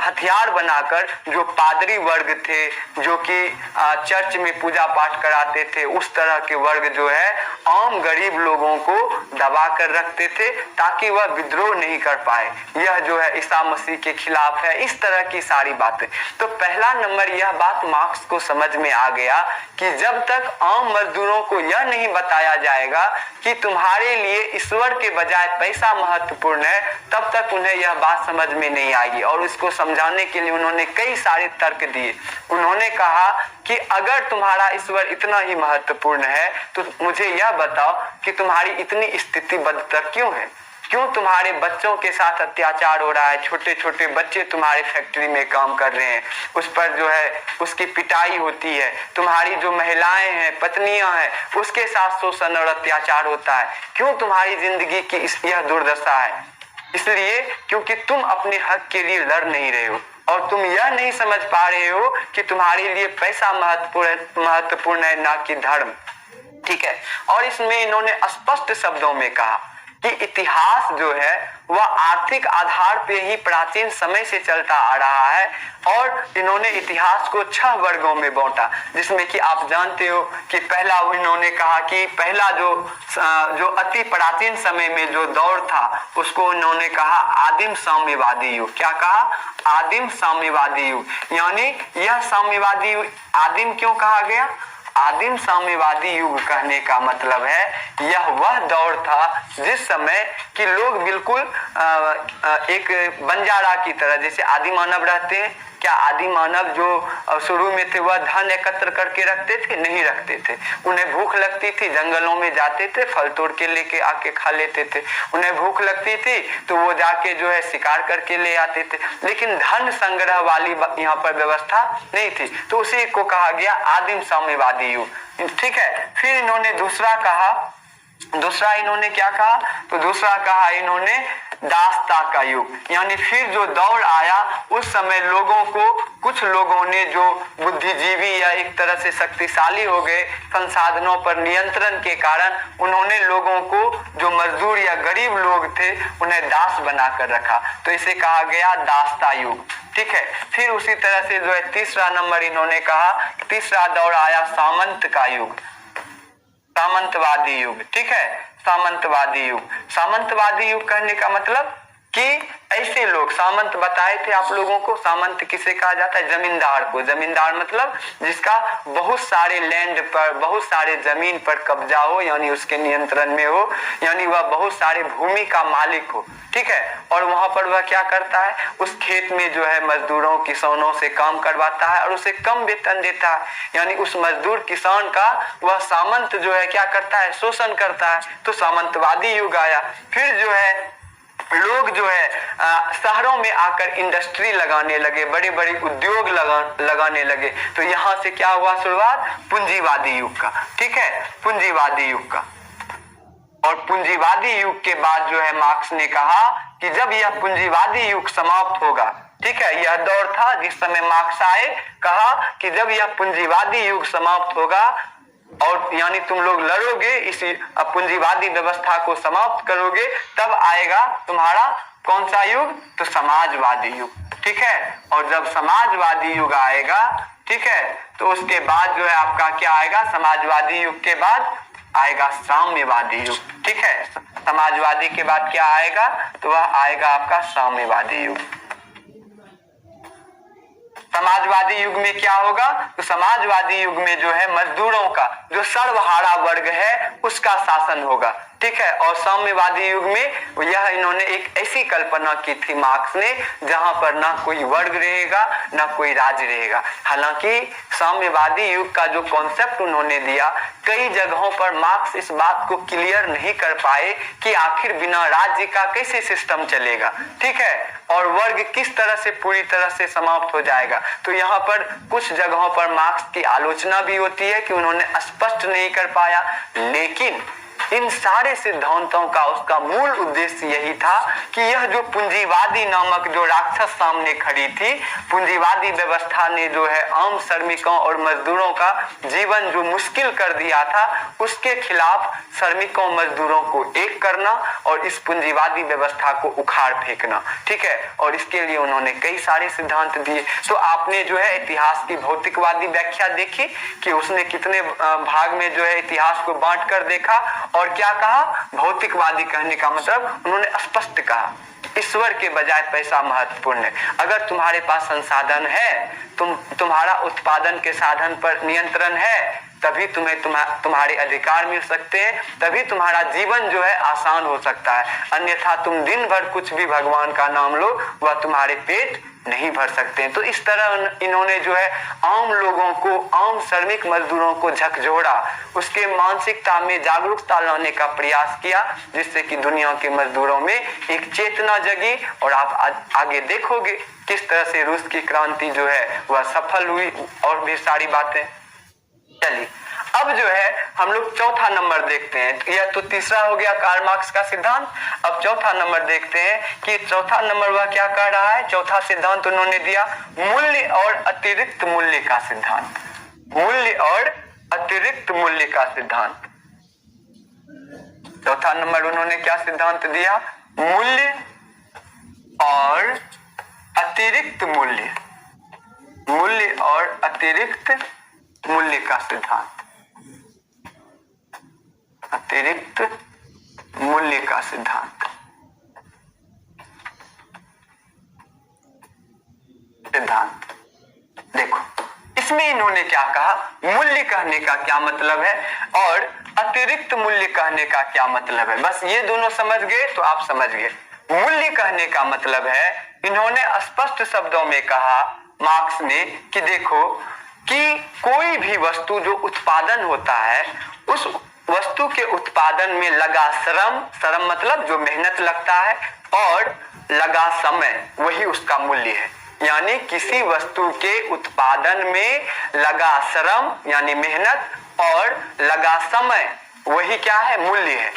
हथियार बनाकर जो पादरी वर्ग थे, जो कि चर्च में पूजा पाठ कराते थे, उस तरह के वर्ग जो है आम गरीब लोगों को दबा कर रखते थे ताकि वह विद्रोह नहीं कर पाए। यह जो है ईसा मसीह के खिलाफ है, इस तरह की सारी बातें। तो पहला नंबर यह बात मार्क्स को समझ में आ गया कि जब तक आम मजदूरों को यह नहीं बताया जाएगा कि तुम्हारे लिए ईश्वर के बजाय पैसा महत्वपूर्ण है, तब तक उन्हें यह बात समझ में नहीं आएगी। और इसको समझाने के लिए उन्होंने कई सारे तर्क दिए। उन्होंने कहा कि अगर तुम्हारा ईश्वर इतना ही महत्वपूर्ण है तो मुझे यह बताओ कि तुम्हारी इतनी स्थिति बदतर क्यों है? क्यों तुम्हारे बच्चों के साथ अत्याचार हो रहा है? छोटे छोटे बच्चे तुम्हारे फैक्ट्री में काम कर रहे हैं, उस पर जो है उसकी पिटाई होती है। तुम्हारी जो महिलाएं हैं, पत्नियां हैं, उसके साथ शोषण और अत्याचार होता है। क्यों तुम्हारी जिंदगी की यह दुर्दशा है? इसलिए क्योंकि तुम अपने हक के लिए लड़ नहीं रहे हो और तुम यह नहीं समझ पा रहे हो कि तुम्हारे लिए पैसा महत्वपूर्ण है, ना कि धर्म। ठीक है, और इसमें इन्होंने स्पष्ट शब्दों में कहा कि इतिहास जो है वह आर्थिक आधार पे ही प्राचीन समय से चलता आ रहा है। और इन्होंने इतिहास को 6 वर्गों में बांटा, जिसमें कि आप जानते हो कि पहला इन्होंने कहा कि पहला जो अति प्राचीन समय में जो दौर था उसको इन्होंने कहा आदिम साम्यवादी युग। क्या कहा? आदिम साम्यवादी युग। यानी यह साम्यवादी युग आदिम क्यों कहा गया? आदिम साम्यवादी युग कहने का मतलब है यह वह दौर था जिस समय कि लोग बिल्कुल एक बंजारा की तरह, जैसे आदि मानव रहते हैं, क्या आदि मानव जो शुरू में थे वह धन एकत्र करके रखते थे? नहीं रखते थे। उन्हें भूख लगती थी, जंगलों में जाते थे, फल तोड़ के लेके आके खा लेते थे। उन्हें भूख लगती थी तो वो जाके जो है शिकार करके ले आते थे, लेकिन धन संग्रह वाली यहाँ पर व्यवस्था नहीं थी। तो उसी को कहा गया आदिम साम्यवादी युग। ठीक है, फिर इन्होंने दूसरा कहा, दूसरा इन्होंने क्या कहा? तो दूसरा कहा इन्होंने दासता का युग। यानी फिर जो दौड़ आया उस समय लोगों को, कुछ लोगों ने जो बुद्धिजीवी या एक तरह से शक्तिशाली हो गए, संसाधनों पर नियंत्रण के कारण उन्होंने लोगों को, जो मजदूर या गरीब लोग थे, उन्हें दास बनाकर रखा। तो इसे कहा गया दासता युग। ठीक है, फिर उसी तरह से जो है तीसरा नंबर इन्होंने कहा, तीसरा दौर आया सामंत का युग, सामंतवादी युग। ठीक है, सामंतवादी युग। सामंतवादी युग कहने का मतलब कि ऐसे लोग, सामंत बताए थे आप लोगों को, सामंत किसे कहा जाता है? जमींदार को। जमींदार मतलब जिसका बहुत सारे लैंड पर, बहुत सारे जमीन पर कब्जा हो, यानी उसके नियंत्रण में हो, यानी वह बहुत सारे भूमि का मालिक हो। ठीक है, और वहां पर वह क्या करता है? उस खेत में जो है मजदूरों, किसानों से काम करवाता है और उसे कम वेतन देता है। यानी उस मजदूर किसान का वह सामंत जो है क्या करता है? शोषण करता है। तो सामंतवादी युग आया। फिर जो है लोग जो है शहरों में आकर इंडस्ट्री लगाने लगे, बड़े बड़े उद्योग लगाने लगे। तो यहां से क्या हुआ? शुरुआत पूंजीवादी युग का। ठीक है, पूंजीवादी युग का। और पूंजीवादी युग के बाद जो है मार्क्स ने कहा कि जब यह पूंजीवादी युग समाप्त होगा, ठीक है, यह दौर था जिस समय मार्क्स आए, कहा कि जब यह पूंजीवादी युग समाप्त होगा और यानी तुम लोग लड़ोगे, इसी पूंजीवादी व्यवस्था को समाप्त करोगे, तब आएगा तुम्हारा कौन सा युग? तो समाजवादी युग। ठीक है, और जब समाजवादी युग आएगा, ठीक है, तो उसके बाद जो है आपका क्या आएगा? समाजवादी युग के बाद आएगा साम्यवादी युग। ठीक है, समाजवादी के बाद क्या आएगा? तो वह आएगा आपका साम्यवादी युग। समाजवादी युग में क्या होगा? तो समाजवादी युग में जो है मजदूरों का, जो सर्वहारा वर्ग है, उसका शासन होगा। ठीक है, और साम्यवादी युग में यह इन्होंने एक ऐसी कल्पना की थी मार्क्स ने, जहां पर ना कोई वर्ग रहेगा ना कोई राज्य रहेगा। हालांकि साम्यवादी युग का जो कॉन्सेप्ट उन्होंने दिया, कई जगहों पर मार्क्स इस बात को क्लियर नहीं कर पाए कि आखिर बिना राज्य का कैसे सिस्टम चलेगा। ठीक है, और वर्ग किस तरह से पूरी तरह से समाप्त हो जाएगा। तो यहाँ पर कुछ जगहों पर मार्क्स की आलोचना भी होती है कि उन्होंने स्पष्ट नहीं कर पाया, लेकिन इन सारे सिद्धांतों का उसका मूल उद्देश्य यही था कि यह जो पूंजीवादी नामक जो राक्षस सामने खड़ी थी, पूंजीवादी व्यवस्था ने जो है आम श्रमिकों और मजदूरों का जीवन जो मुश्किल कर दिया था, उसके खिलाफ श्रमिकों मजदूरों को एक करना और इस पूंजीवादी व्यवस्था को उखाड़ फेंकना। ठीक है, और इसके लिए उन्होंने कई सारे सिद्धांत दिए। तो आपने जो है इतिहास की भौतिकवादी व्याख्या देखी कि उसने कितने भाग में जो है इतिहास को बांट कर देखा, और क्या कहा? भौतिकवादी कहने का मतलब उन्होंने स्पष्ट कहा ईश्वर के बजाय पैसा महत्वपूर्ण है। अगर तुम्हारे पास संसाधन है, तुम्हारा उत्पादन के साधन पर नियंत्रण है, तभी तुम्हारे अधिकार मिल सकते हैं, तभी तुम्हारा जीवन जो है आसान हो सकता है। अन्यथा तुम दिन भर कुछ भी भगवान का नाम लो, वह तुम्हारे पेट नहीं भर सकते हैं। तो इस तरह इन्होंने जो है आम लोगों को, आम श्रमिक मजदूरों को झकझोड़ा, उसके मानसिकता में जागरूकता लाने का प्रयास किया, जिससे कि दुनिया के मजदूरों में एक चेतना जगी। और आप आगे देखोगे किस तरह से रूस की क्रांति जो है वह सफल हुई, और भी सारी बातें। चलिए अब जो है हम लोग चौथा नंबर देखते हैं। यह तो तीसरा हो गया कार्ल मार्क्स का सिद्धांत। अब चौथा नंबर देखते हैं कि चौथा नंबर वह क्या कह रहा है। चौथा सिद्धांत उन्होंने दिया मूल्य और अतिरिक्त मूल्य का सिद्धांत। मूल्य और अतिरिक्त मूल्य का सिद्धांत। चौथा नंबर उन्होंने क्या सिद्धांत दिया? मूल्य और अतिरिक्त मूल्य। मूल्य और अतिरिक्त मूल्य का सिद्धांत। अतिरिक्त मूल्य का सिद्धांत। सिद्धांत देखो, इसमें इन्होंने क्या कहा, मूल्य कहने का क्या मतलब है और अतिरिक्त मूल्य कहने का क्या मतलब है। बस ये दोनों समझ गए तो आप समझ गए। मूल्य कहने का मतलब है, इन्होंने स्पष्ट शब्दों में कहा मार्क्स ने कि देखो कि कोई भी वस्तु जो उत्पादन होता है उस वस्तु के उत्पादन में लगा श्रम, श्रम मतलब जो मेहनत लगता है, और लगा समय, वही उसका मूल्य है। यानी किसी वस्तु के उत्पादन में लगा श्रम यानी मेहनत और लगा समय, वही क्या है, मूल्य है।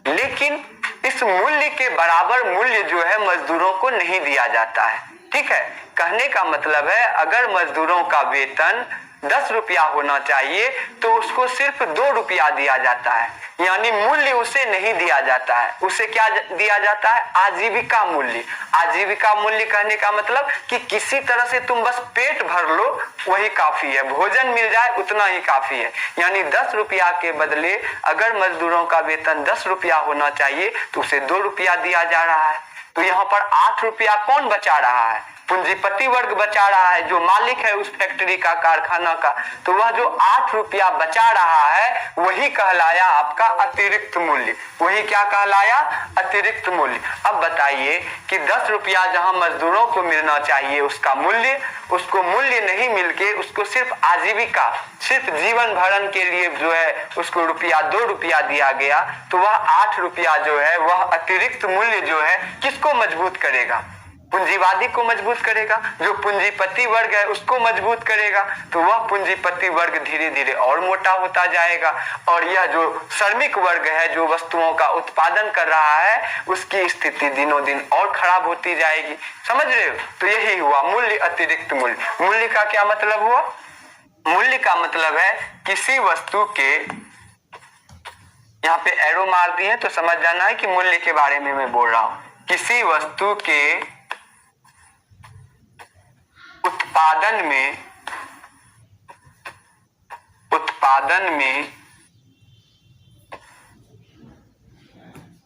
लेकिन इस मूल्य के बराबर मूल्य जो है मजदूरों को नहीं दिया जाता है। ठीक है, कहने का मतलब है अगर मजदूरों का वेतन 10 रुपया होना चाहिए तो उसको सिर्फ 2 रुपया दिया जाता है, यानी मूल्य उसे नहीं दिया जाता है। उसे क्या दिया जाता है, आजीविका मूल्य। आजीविका मूल्य कहने का मतलब कि किसी तरह से तुम बस पेट भर लो वही काफी है, भोजन मिल जाए उतना ही काफी है। यानी 10 रुपया के बदले अगर मजदूरों का वेतन 10 रुपया होना चाहिए तो उसे 2 रुपया दिया जा रहा है। तो यहाँ पर 8 रुपया कौन बचा रहा है, पूंजीपति वर्ग बचा रहा है, जो मालिक है उस फैक्ट्री का, कारखाना का। तो वह जो 8 रुपया बचा रहा है वही कहलाया आपका अतिरिक्त मूल्य। वही क्या कहलाया, अतिरिक्त मूल्य। अब बताइए कि 10 रुपया जहां मजदूरों को मिलना चाहिए उसका मूल्य, उसको मूल्य नहीं मिलके उसको सिर्फ आजीविका, सिर्फ जीवन भरण के लिए जो है उसको 2 रुपया दिया गया। तो वह 8 रुपया जो है वह अतिरिक्त मूल्य जो है किसको मजबूत करेगा, पूंजीवादी को मजबूत करेगा, जो पूंजीपति वर्ग है उसको मजबूत करेगा। तो वह पूंजीपति वर्ग धीरे धीरे और मोटा होता जाएगा, और यह जो श्रमिक वर्ग है जो वस्तुओं का उत्पादन कर रहा है उसकी स्थिति दिनों दिन और खराब होती जाएगी। समझ रहे हो? तो यही हुआ मूल्य, अतिरिक्त मूल्य। मूल्य का क्या मतलब हुआ, मूल्य का मतलब है किसी वस्तु के, यहाँ पे एरो मार दिए तो समझ जाना है कि मूल्य के बारे में मैं बोल रहा हूं। किसी वस्तु के उत्पादन में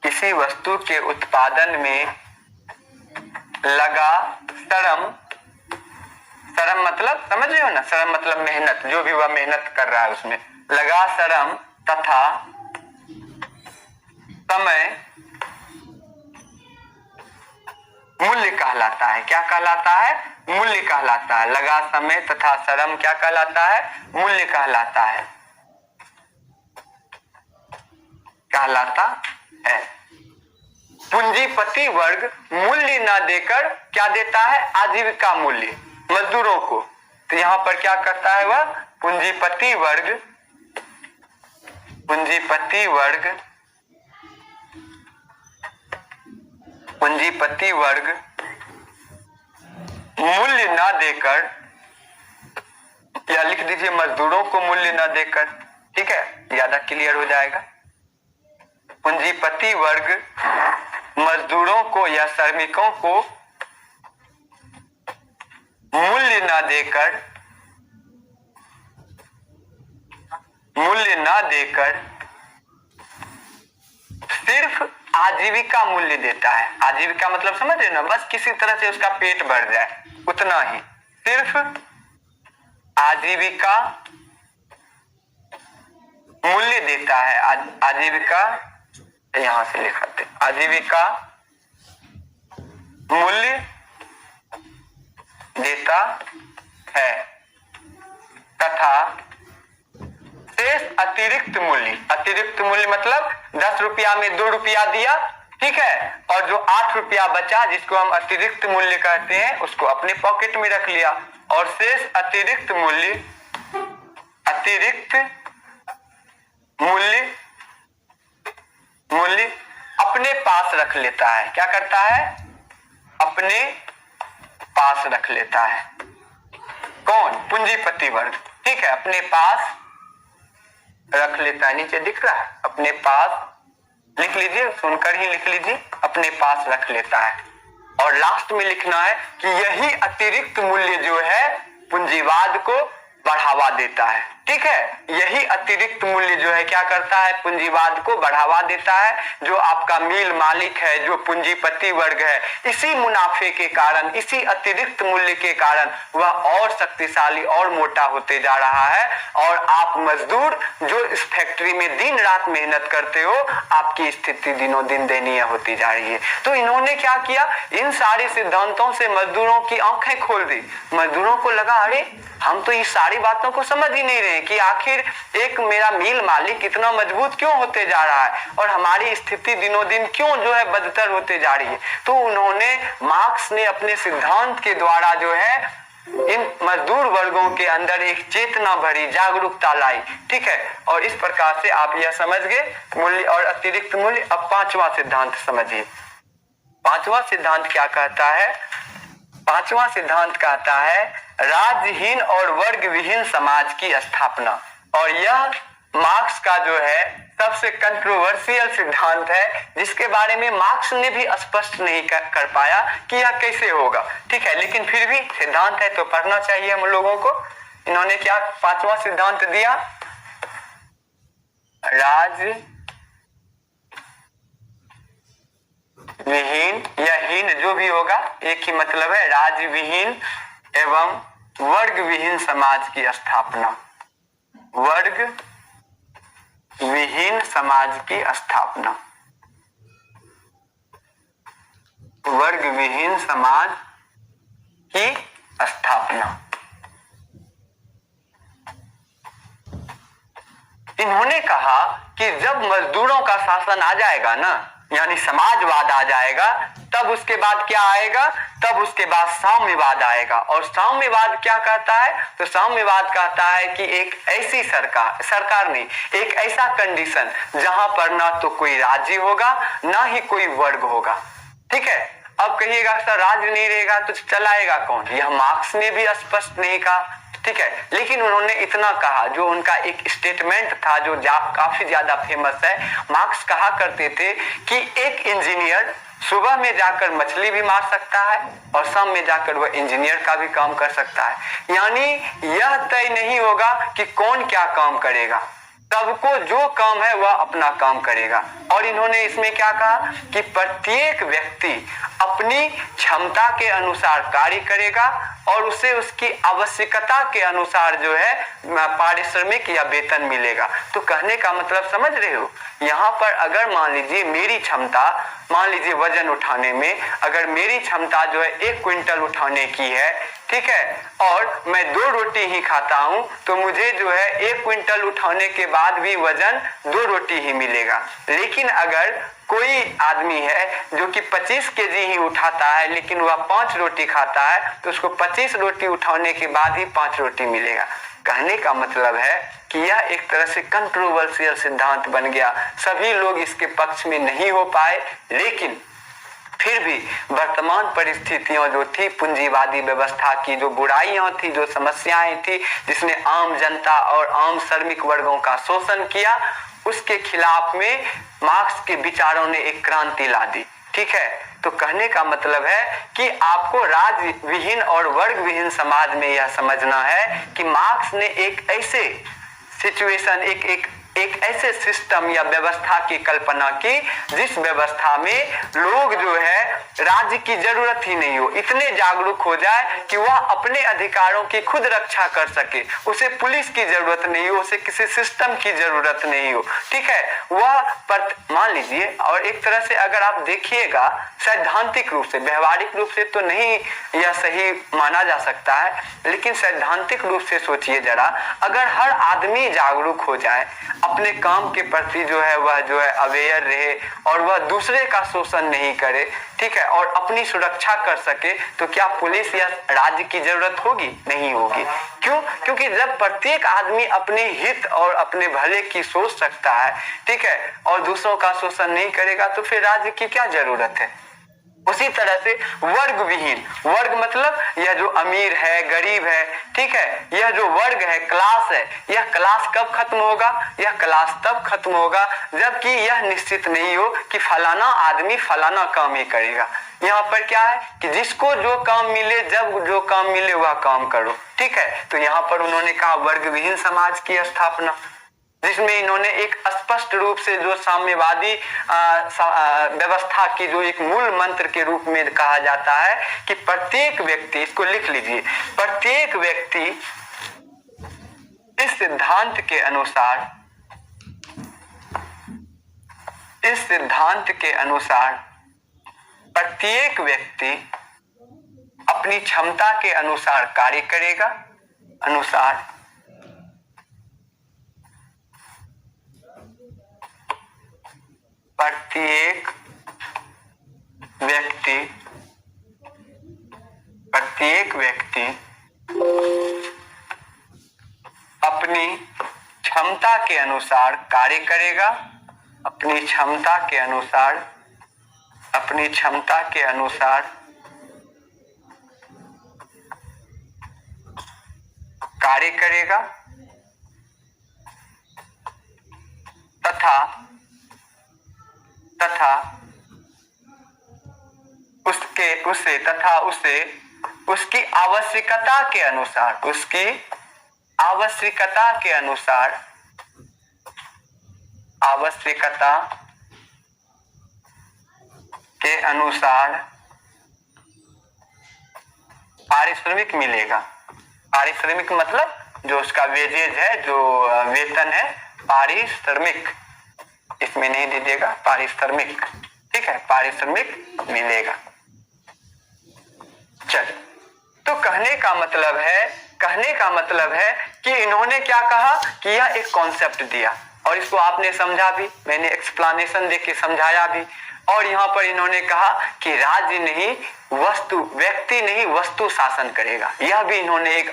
किसी वस्तु के उत्पादन में लगा श्रम, श्रम मतलब समझ रहे हो ना, श्रम मतलब मेहनत, जो भी वह मेहनत कर रहा है उसमें लगा श्रम तथा समय मूल्य कहलाता है। क्या कहलाता है, मूल्य कहलाता है। लगा समय तथा श्रम क्या कहलाता है, मूल्य कहलाता है, कहलाता है। पूंजीपति वर्ग मूल्य ना देकर क्या देता है, आजीविका मूल्य मजदूरों को। तो यहां पर क्या करता है वह, पूंजीपति वर्ग मूल्य ना देकर, या लिख दीजिए मजदूरों को मूल्य ना देकर, ठीक है, ज्यादा क्लियर हो जाएगा। पूंजीपति वर्ग मजदूरों को या श्रमिकों को मूल्य ना देकर सिर्फ आजीविका मूल्य देता है। आजीविका मतलब समझ रहे ना, बस किसी तरह से उसका पेट भर जाए उतना ही, सिर्फ आजीविका मूल्य देता है। आजीविका यहां से लिखाते, आजीविका मूल्य देता है तथा शेष अतिरिक्त मूल्य मतलब 10 रुपया में 2 रुपया दिया, ठीक है, और जो 8 रुपया बचा जिसको हम अतिरिक्त मूल्य कहते हैं उसको अपने पॉकेट में रख लिया, और शेष अतिरिक्त मूल्य अपने पास रख लेता है। क्या करता है, अपने पास रख लेता है। कौन, पूंजीपति वर्ग, ठीक है, अपने पास रख लेता है। नीचे दिख रहा है, अपने पास, लिख लीजिए, सुनकर ही लिख लीजिए, अपने पास रख लेता है। और लास्ट में लिखना है कि यही अतिरिक्त मूल्य जो है पूंजीवाद को बढ़ावा देता है। ठीक है, यही अतिरिक्त मूल्य जो है क्या करता है, पूंजीवाद को बढ़ावा देता है। जो आपका मिल मालिक है, जो पूंजीपति वर्ग है, इसी मुनाफे के कारण, इसी अतिरिक्त मूल्य के कारण वह और शक्तिशाली और मोटा होते जा रहा है। और आप मजदूर जो इस फैक्ट्री में दिन रात मेहनत करते हो, आपकी स्थिति दिनों दिन दयनीय होती जा रही है। तो इन्होंने क्या किया, इन सारे सिद्धांतों से मजदूरों की आंखें खोल दी। मजदूरों को लगा अरे हम तो इस सारी बातों को समझ ही नहीं रहे कि आखिर एक मेरा मिल मालिक इतना मजबूत क्यों होते जा रहा है और हमारी स्थिति दिनों दिन क्यों जो है बदतर होते जा रही है। तो उन्होंने, मार्क्स ने अपने सिद्धांत के द्वारा जो है इन मजदूर वर्गों के अंदर एक चेतना भरी, जागरूकता लाई। ठीक है, और इस प्रकार से आप यह समझ गए मूल्य और अतिरिक्त मूल्य। अब पांचवा सिद्धांत समझिए। पांचवा सिद्धांत क्या कहता है, पांचवा सिद्धांत कहता है राज्यहीन और वर्ग विहीन समाज की स्थापना। और यह मार्क्स का जो है सबसे कंट्रोवर्शियल सिद्धांत है, जिसके बारे में मार्क्स ने भी स्पष्ट नहीं कर पाया कि यह कैसे होगा। ठीक है, लेकिन फिर भी सिद्धांत है तो पढ़ना चाहिए हम लोगों को। इन्होंने क्या पांचवा सिद्धांत दिया, राज्य विहीन या हीन जो भी होगा एक ही मतलब है, राज्य विहीन एवं वर्ग विहीन समाज की स्थापना। वर्ग विहीन समाज की स्थापना, वर्ग विहीन समाज की स्थापना। इन्होंने कहा कि जब मजदूरों का शासन आ जाएगा ना, यानी समाजवाद आ जाएगा, तब उसके बाद क्या आएगा, तब उसके बाद साम्यवाद आएगा। और साम्यवाद क्या कहता है, तो साम्यवाद कहता है कि एक ऐसी सरकार नहीं, एक ऐसा कंडीशन जहां पर ना तो कोई राज्य होगा ना ही कोई वर्ग होगा। ठीक है, अब कहिएगा सर राज्य नहीं रहेगा तो चलाएगा कौन, यह मार्क्स ने भी स्पष्ट नहीं कहा। ठीक है, लेकिन उन्होंने इतना कहा, जो उनका एक स्टेटमेंट था जो काफी ज्यादा फेमस है। मार्क्स कहा करते थे कि एक इंजीनियर सुबह में जाकर मछली भी मार सकता है और शाम में जाकर वह इंजीनियर का भी काम कर सकता है। यानी यह तय नहीं होगा कि कौन क्या काम करेगा, सबको जो काम है वह अपना काम करेगा। और इन्होंने इसमें क्या कहा कि प्रत्येक व्यक्ति अपनी क्षमता के अनुसार कार्य करेगा और उसे उसकी आवश्यकता के अनुसार जो है पारिश्रमिक या वेतन मिलेगा। तो कहने का मतलब समझ रहे हो, यहाँ पर अगर मान लीजिए मेरी क्षमता, मान लीजिए वजन उठाने में अगर मेरी क्षमता जो है 1 क्विंटल उठाने की है, ठीक है, और मैं 2 रोटी ही खाता हूं, तो मुझे जो है 1 क्विंटल उठाने के बाद भी वजन 2 रोटी ही मिलेगा। लेकिन अगर कोई आदमी है जो कि 25 केजी ही उठाता है लेकिन वह 5 रोटी खाता है, तो उसको 25 रोटी उठाने के बाद ही 5 रोटी मिलेगा। कहने का मतलब है कि यह एक तरह से कंट्रोवर्शियल सिद्धांत बन गया, सभी लोग इसके पक्ष में नहीं हो पाए। लेकिन फिर भी वर्तमान परिस्थितियां जो थी, पूंजीवादी व्यवस्था की जो बुराइयां थी, जो समस्याएं थी, जिसने आम जनता और आम श्रमिक वर्गों का शोषण किया, उसके खिलाफ में मार्क्स के विचारों ने एक क्रांति ला दी। ठीक है, तो कहने का मतलब है कि आपको राज्य विहीन और वर्ग विहीन समाज में यह समझना है कि मार्क्स ने एक ऐसे सिचुएशन, एक ऐसे सिस्टम या व्यवस्था की कल्पना की जिस व्यवस्था में लोग जो है राज्य की जरूरत ही नहीं हो, इतने जागरूक हो जाए कि वह अपने अधिकारों की खुद रक्षा कर सके, उसे पुलिस की जरूरत नहीं हो, उसे किसी सिस्टम की जरूरत नहीं हो। ठीक है, वह मान लीजिए, और एक तरह से अगर आप देखिएगा सैद्धांतिक रूप से, व्यवहारिक रूप से तो नहीं यह सही माना जा सकता है, लेकिन सैद्धांतिक रूप से सोचिए जरा, अगर हर आदमी जागरूक हो जाए, अपने काम के प्रति जो है वह जो है अवेयर रहे और वह दूसरे का शोषण नहीं करे, ठीक है, और अपनी सुरक्षा कर सके, तो क्या पुलिस या राज्य की जरूरत होगी? नहीं होगी। क्यों? क्योंकि जब प्रत्येक आदमी अपने हित और अपने भले की सोच सकता है, ठीक है, और दूसरों का शोषण नहीं करेगा, तो फिर राज्य की क्या जरूरत है। उसी तरह से वर्ग विहीन, वर्ग मतलब यह जो अमीर है, गरीब है, ठीक है, यह जो वर्ग है, क्लास है, यह क्लास कब खत्म होगा? यह क्लास तब खत्म होगा जबकि यह निश्चित नहीं हो कि फलाना आदमी फलाना काम ही करेगा। यहाँ पर क्या है कि जिसको जो काम मिले, जब जो काम मिले वह काम करो, ठीक है। तो यहाँ पर उन्होंने कहा वर्ग विहीन समाज की स्थापना, जिसमें इन्होंने एक स्पष्ट रूप से जो साम्यवादी व्यवस्था की जो एक मूल मंत्र के रूप में कहा जाता है कि प्रत्येक व्यक्ति, इसको लिख लीजिए, प्रत्येक व्यक्ति इस सिद्धांत के अनुसार, इस सिद्धांत के अनुसार प्रत्येक व्यक्ति अपनी क्षमता के अनुसार कार्य करेगा, अनुसार प्रत्येक व्यक्ति अपनी क्षमता के अनुसार कार्य करेगा, अपनी क्षमता के अनुसार, अपनी क्षमता के अनुसार कार्य करेगा तथा उसे उसकी आवश्यकता के अनुसार, उसकी आवश्यकता के अनुसार, आवश्यकता के अनुसार पारिश्रमिक मिलेगा। पारिश्रमिक मतलब जो उसका वेजेज है, जो वेतन है, पारिश्रमिक, इसमें नहीं दीजिएगा, पारिश्रमिक, ठीक है, पारिश्रमिक मिलेगा। चल, तो कहने का मतलब है कि इन्होंने क्या कहा कि यह एक कॉन्सेप्ट दिया और इसको आपने समझा भी, मैंने एक्सप्लेनेशन देके समझाया भी। और यहाँ पर इन्होंने कहा कि राज्य नहीं, वस्तु, व्यक्ति नहीं, वस्तु शासन करेगा। यह भी इन्होंने एक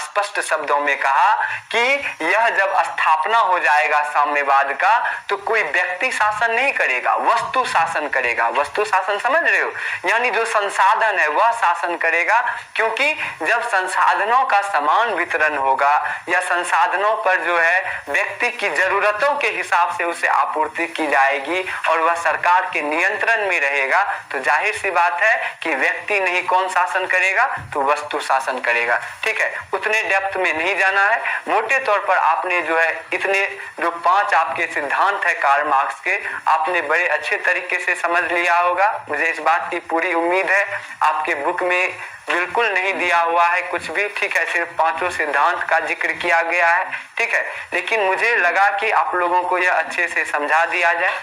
स्पष्ट शब्दों में कहा कि यह जब स्थापना हो जाएगा साम्यवाद का, तो कोई व्यक्ति शासन नहीं करेगा, वस्तु शासन करेगा। वस्तु शासन समझ रहे हो, यानी जो संसाधन है वह शासन करेगा, क्योंकि जब संसाधनों का समान वितरण होगा या संसाधनों पर जो है व्यक्ति की जरूरतों के हिसाब से उसे आपूर्ति की जाएगी और वह सरकार के नियंत्रण में रहेगा, तो जाहिर सी बात है कि व्यक्ति नहीं, कौन शासन करेगा, तो वस्तु शासन करेगा। ठीक है, उतने डेप्थ में नहीं जाना है, मोटे तौर पर आपने जो है इतने जो 5 आपके सिद्धांत है कार्ल मार्क्स के, आपने बड़े अच्छे तरीके से समझ लिया होगा। मुझे इस बात की पूरी उम्मीद है। आपके बुक में बिल्कुल नहीं दिया हुआ है कुछ भी, ठीक है, सिर्फ 5 सिद्धांत का जिक्र किया गया है, ठीक है, लेकिन मुझे लगा कि आप लोगों को यह अच्छे से समझा दिया जाए।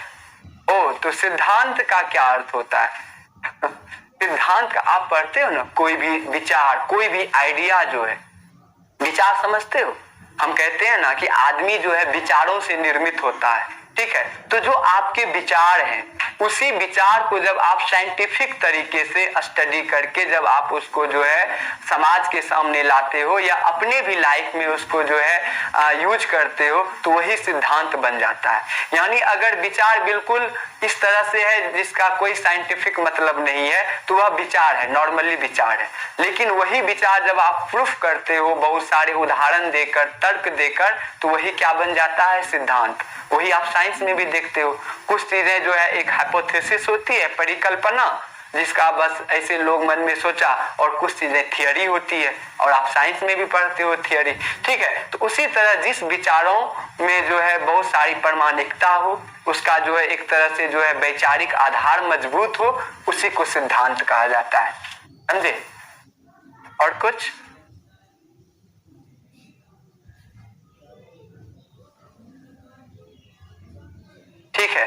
तो सिद्धांत का क्या अर्थ होता है? सिद्धांत का आप पढ़ते हो ना, कोई भी विचार, कोई भी आइडिया जो है, विचार समझते हो, हम कहते हैं ना कि आदमी जो है विचारों से निर्मित होता है, ठीक है। तो जो आपके विचार हैं, उसी विचार को जब आप साइंटिफिक तरीके से स्टडी करके जब आप उसको जो है समाज के सामने लाते हो या अपने भी लाइफ में उसको जो है यूज करते हो, तो वही सिद्धांत बन जाता है। यानी अगर विचार बिल्कुल इस तरह से है जिसका कोई साइंटिफिक मतलब नहीं है, तो वह विचार है, नॉर्मली विचार है। लेकिन वही विचार जब आप प्रूफ करते हो बहुत सारे उदाहरण देकर, तर्क देकर, तो वही क्या बन जाता है? सिद्धांत। वही आप साइंस में भी देखते हो, कुछ चीजें जो है एक हाइपोथेसिस होती है, परिकल्पना, जिसका बस ऐसे लोग मन में सोचा, और कुछ चीजें थियरी होती है, और आप साइंस में भी पढ़ते हो थियरी, ठीक है। तो उसी तरह जिस विचारों में जो है बहुत सारी प्रामाणिकता हो, उसका जो है एक तरह से जो है वैचारिक आधार मजबूत हो, उसी को सिद्धांत कहा जाता है, समझे? और कुछ ठीक है,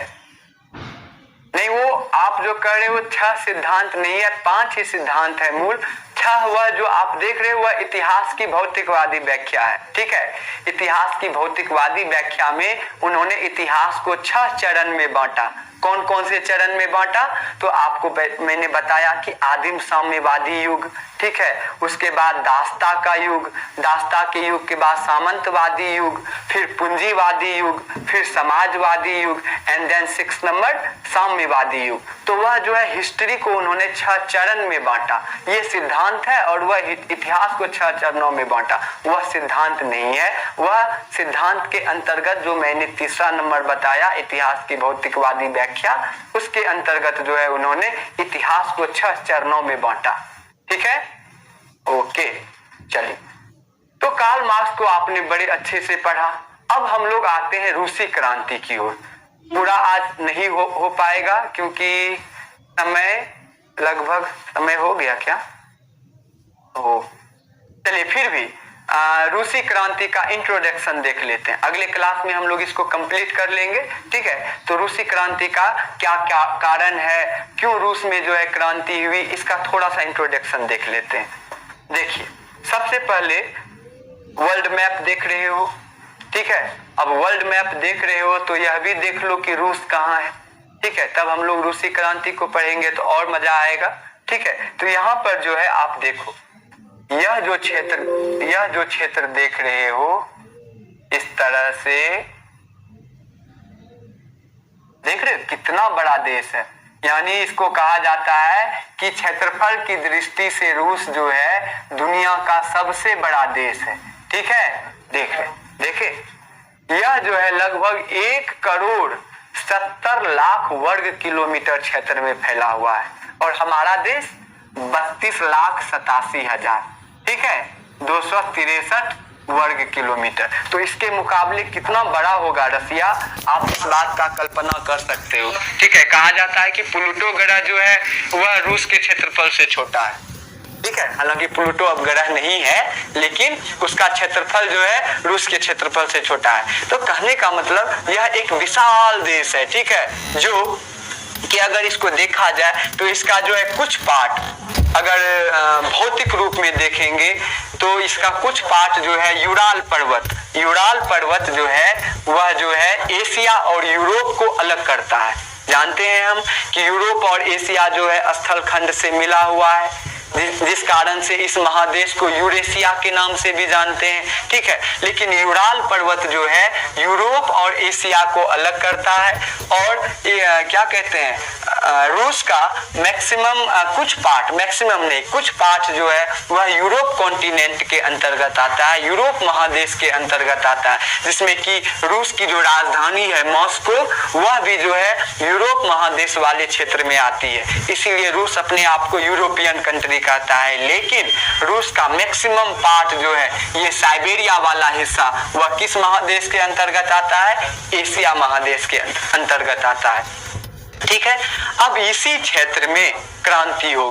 नहीं, वो आप जो कर रहे हो 6 सिद्धांत नहीं है, 5 ही सिद्धांत है मूल। 6 वह जो आप देख रहे हो वह इतिहास की भौतिकवादी व्याख्या है, ठीक है। इतिहास की भौतिकवादी व्याख्या में उन्होंने इतिहास को 6 चरण में बांटा। कौन कौन से चरण में बांटा? तो आपको मैंने बताया कि आदिम साम्यवादी युग, ठीक है, उसके बाद दास्ता का युग, दास्ता के युग के बाद सामंतवादी युग, फिर पूंजीवादी युग, फिर समाजवादी युग, एंड देन 6 नंबर साम्यवादी युग। तो वह जो है हिस्ट्री को उन्होंने 6 चरण में बांटा। ये सिद्धांत है, और वह इतिहास को 6 चरणों में बांटा। वह सिद्धांत नहीं है, वह सिद्धांत के अंतर्गत जो मैंने तीसरा नंबर बताया, इतिहास की भौतिकवादी व्याख्या, व्याख्या, उसके अंतर्गत जो है उन्होंने इतिहास को 6 चरणों में बांटा। ठीक है, ओके। चलिए, तो कार्ल मार्क्स को आपने बड़े अच्छे से पढ़ा। अब हम लोग आते हैं रूसी क्रांति की ओर। पूरा आज नहीं हो पाएगा क्योंकि समय हो गया क्या? चलिए, फिर भी रूसी क्रांति का इंट्रोडक्शन देख लेते हैं। अगले क्लास में हम लोग इसको कंप्लीट कर लेंगे। ठीक है, तो रूसी क्रांति का क्या क्या कारण है, क्यों रूस में जो है क्रांति हुई, इसका थोड़ा सा इंट्रोडक्शन देख लेते हैं। देखिए, सबसे पहले वर्ल्ड मैप देख रहे हो। ठीक है, अब वर्ल्ड मैप देख रहे हो तो यह भी देख लो कि रूस कहाँ है। ठीक है, तब हम लोग रूसी क्रांति को पढ़ेंगे तो और मजा आएगा। ठीक है, तो यहाँ पर जो है आप देखो, यह जो क्षेत्र देख रहे हो, इस तरह से देख रहे हो कितना बड़ा देश है। यानी इसको कहा जाता है कि क्षेत्रफल की दृष्टि से रूस जो है दुनिया का सबसे बड़ा देश है। ठीक है, देखे यह जो है लगभग 1,70,00,000 वर्ग किलोमीटर क्षेत्र में फैला हुआ है और हमारा देश 32,87,000। ठीक है, 263 वर्ग किलोमीटर। तो इसके मुकाबले कितना बड़ा होगा रसिया, आप इस बात का कल्पना कर सकते हो। ठीक है, कहा जाता है कि प्लूटो ग्रह जो है वह रूस के क्षेत्रफल से छोटा है। ठीक है, हालांकि प्लूटो अब ग्रह नहीं है, लेकिन उसका क्षेत्रफल जो है रूस के क्षेत्रफल से छोटा है। तो कहने का मतलब यह एक विशाल देश है। ठीक है, जो कि अगर इसको देखा जाए तो इसका जो है कुछ पार्ट अगर भौतिक रूप में देखेंगे तो इसका कुछ पार्ट जो है यूराल पर्वत जो है वह जो है एशिया और यूरोप को अलग करता है। जानते हैं हम कि यूरोप और एशिया जो है स्थल खंड से मिला हुआ है, जिस कारण से इस महादेश को यूरेशिया के नाम से भी जानते हैं। ठीक है, लेकिन यूराल पर्वत जो है यूरोप और एशिया को अलग करता है और क्या कहते हैं, रूस का कुछ पार्ट जो है वह यूरोप कॉन्टिनेंट के अंतर्गत आता है, यूरोप महादेश के अंतर्गत आता है, जिसमें कि रूस की जो राजधानी है मॉस्को, वह भी जो है यूरोप महादेश वाले क्षेत्र में आती है। इसीलिए रूस अपने आप को यूरोपियन कंट्री कहता है। लेकिन रूस का मैक्सिमम पार्ट जो है ये साइबेरिया वाला हिस्सा वह किस महादेश के अंतर्गत आता है? एशिया महादेश के अंतर्गत आता है। ठीक है, अब इसी क्षेत्र में क्रांति हो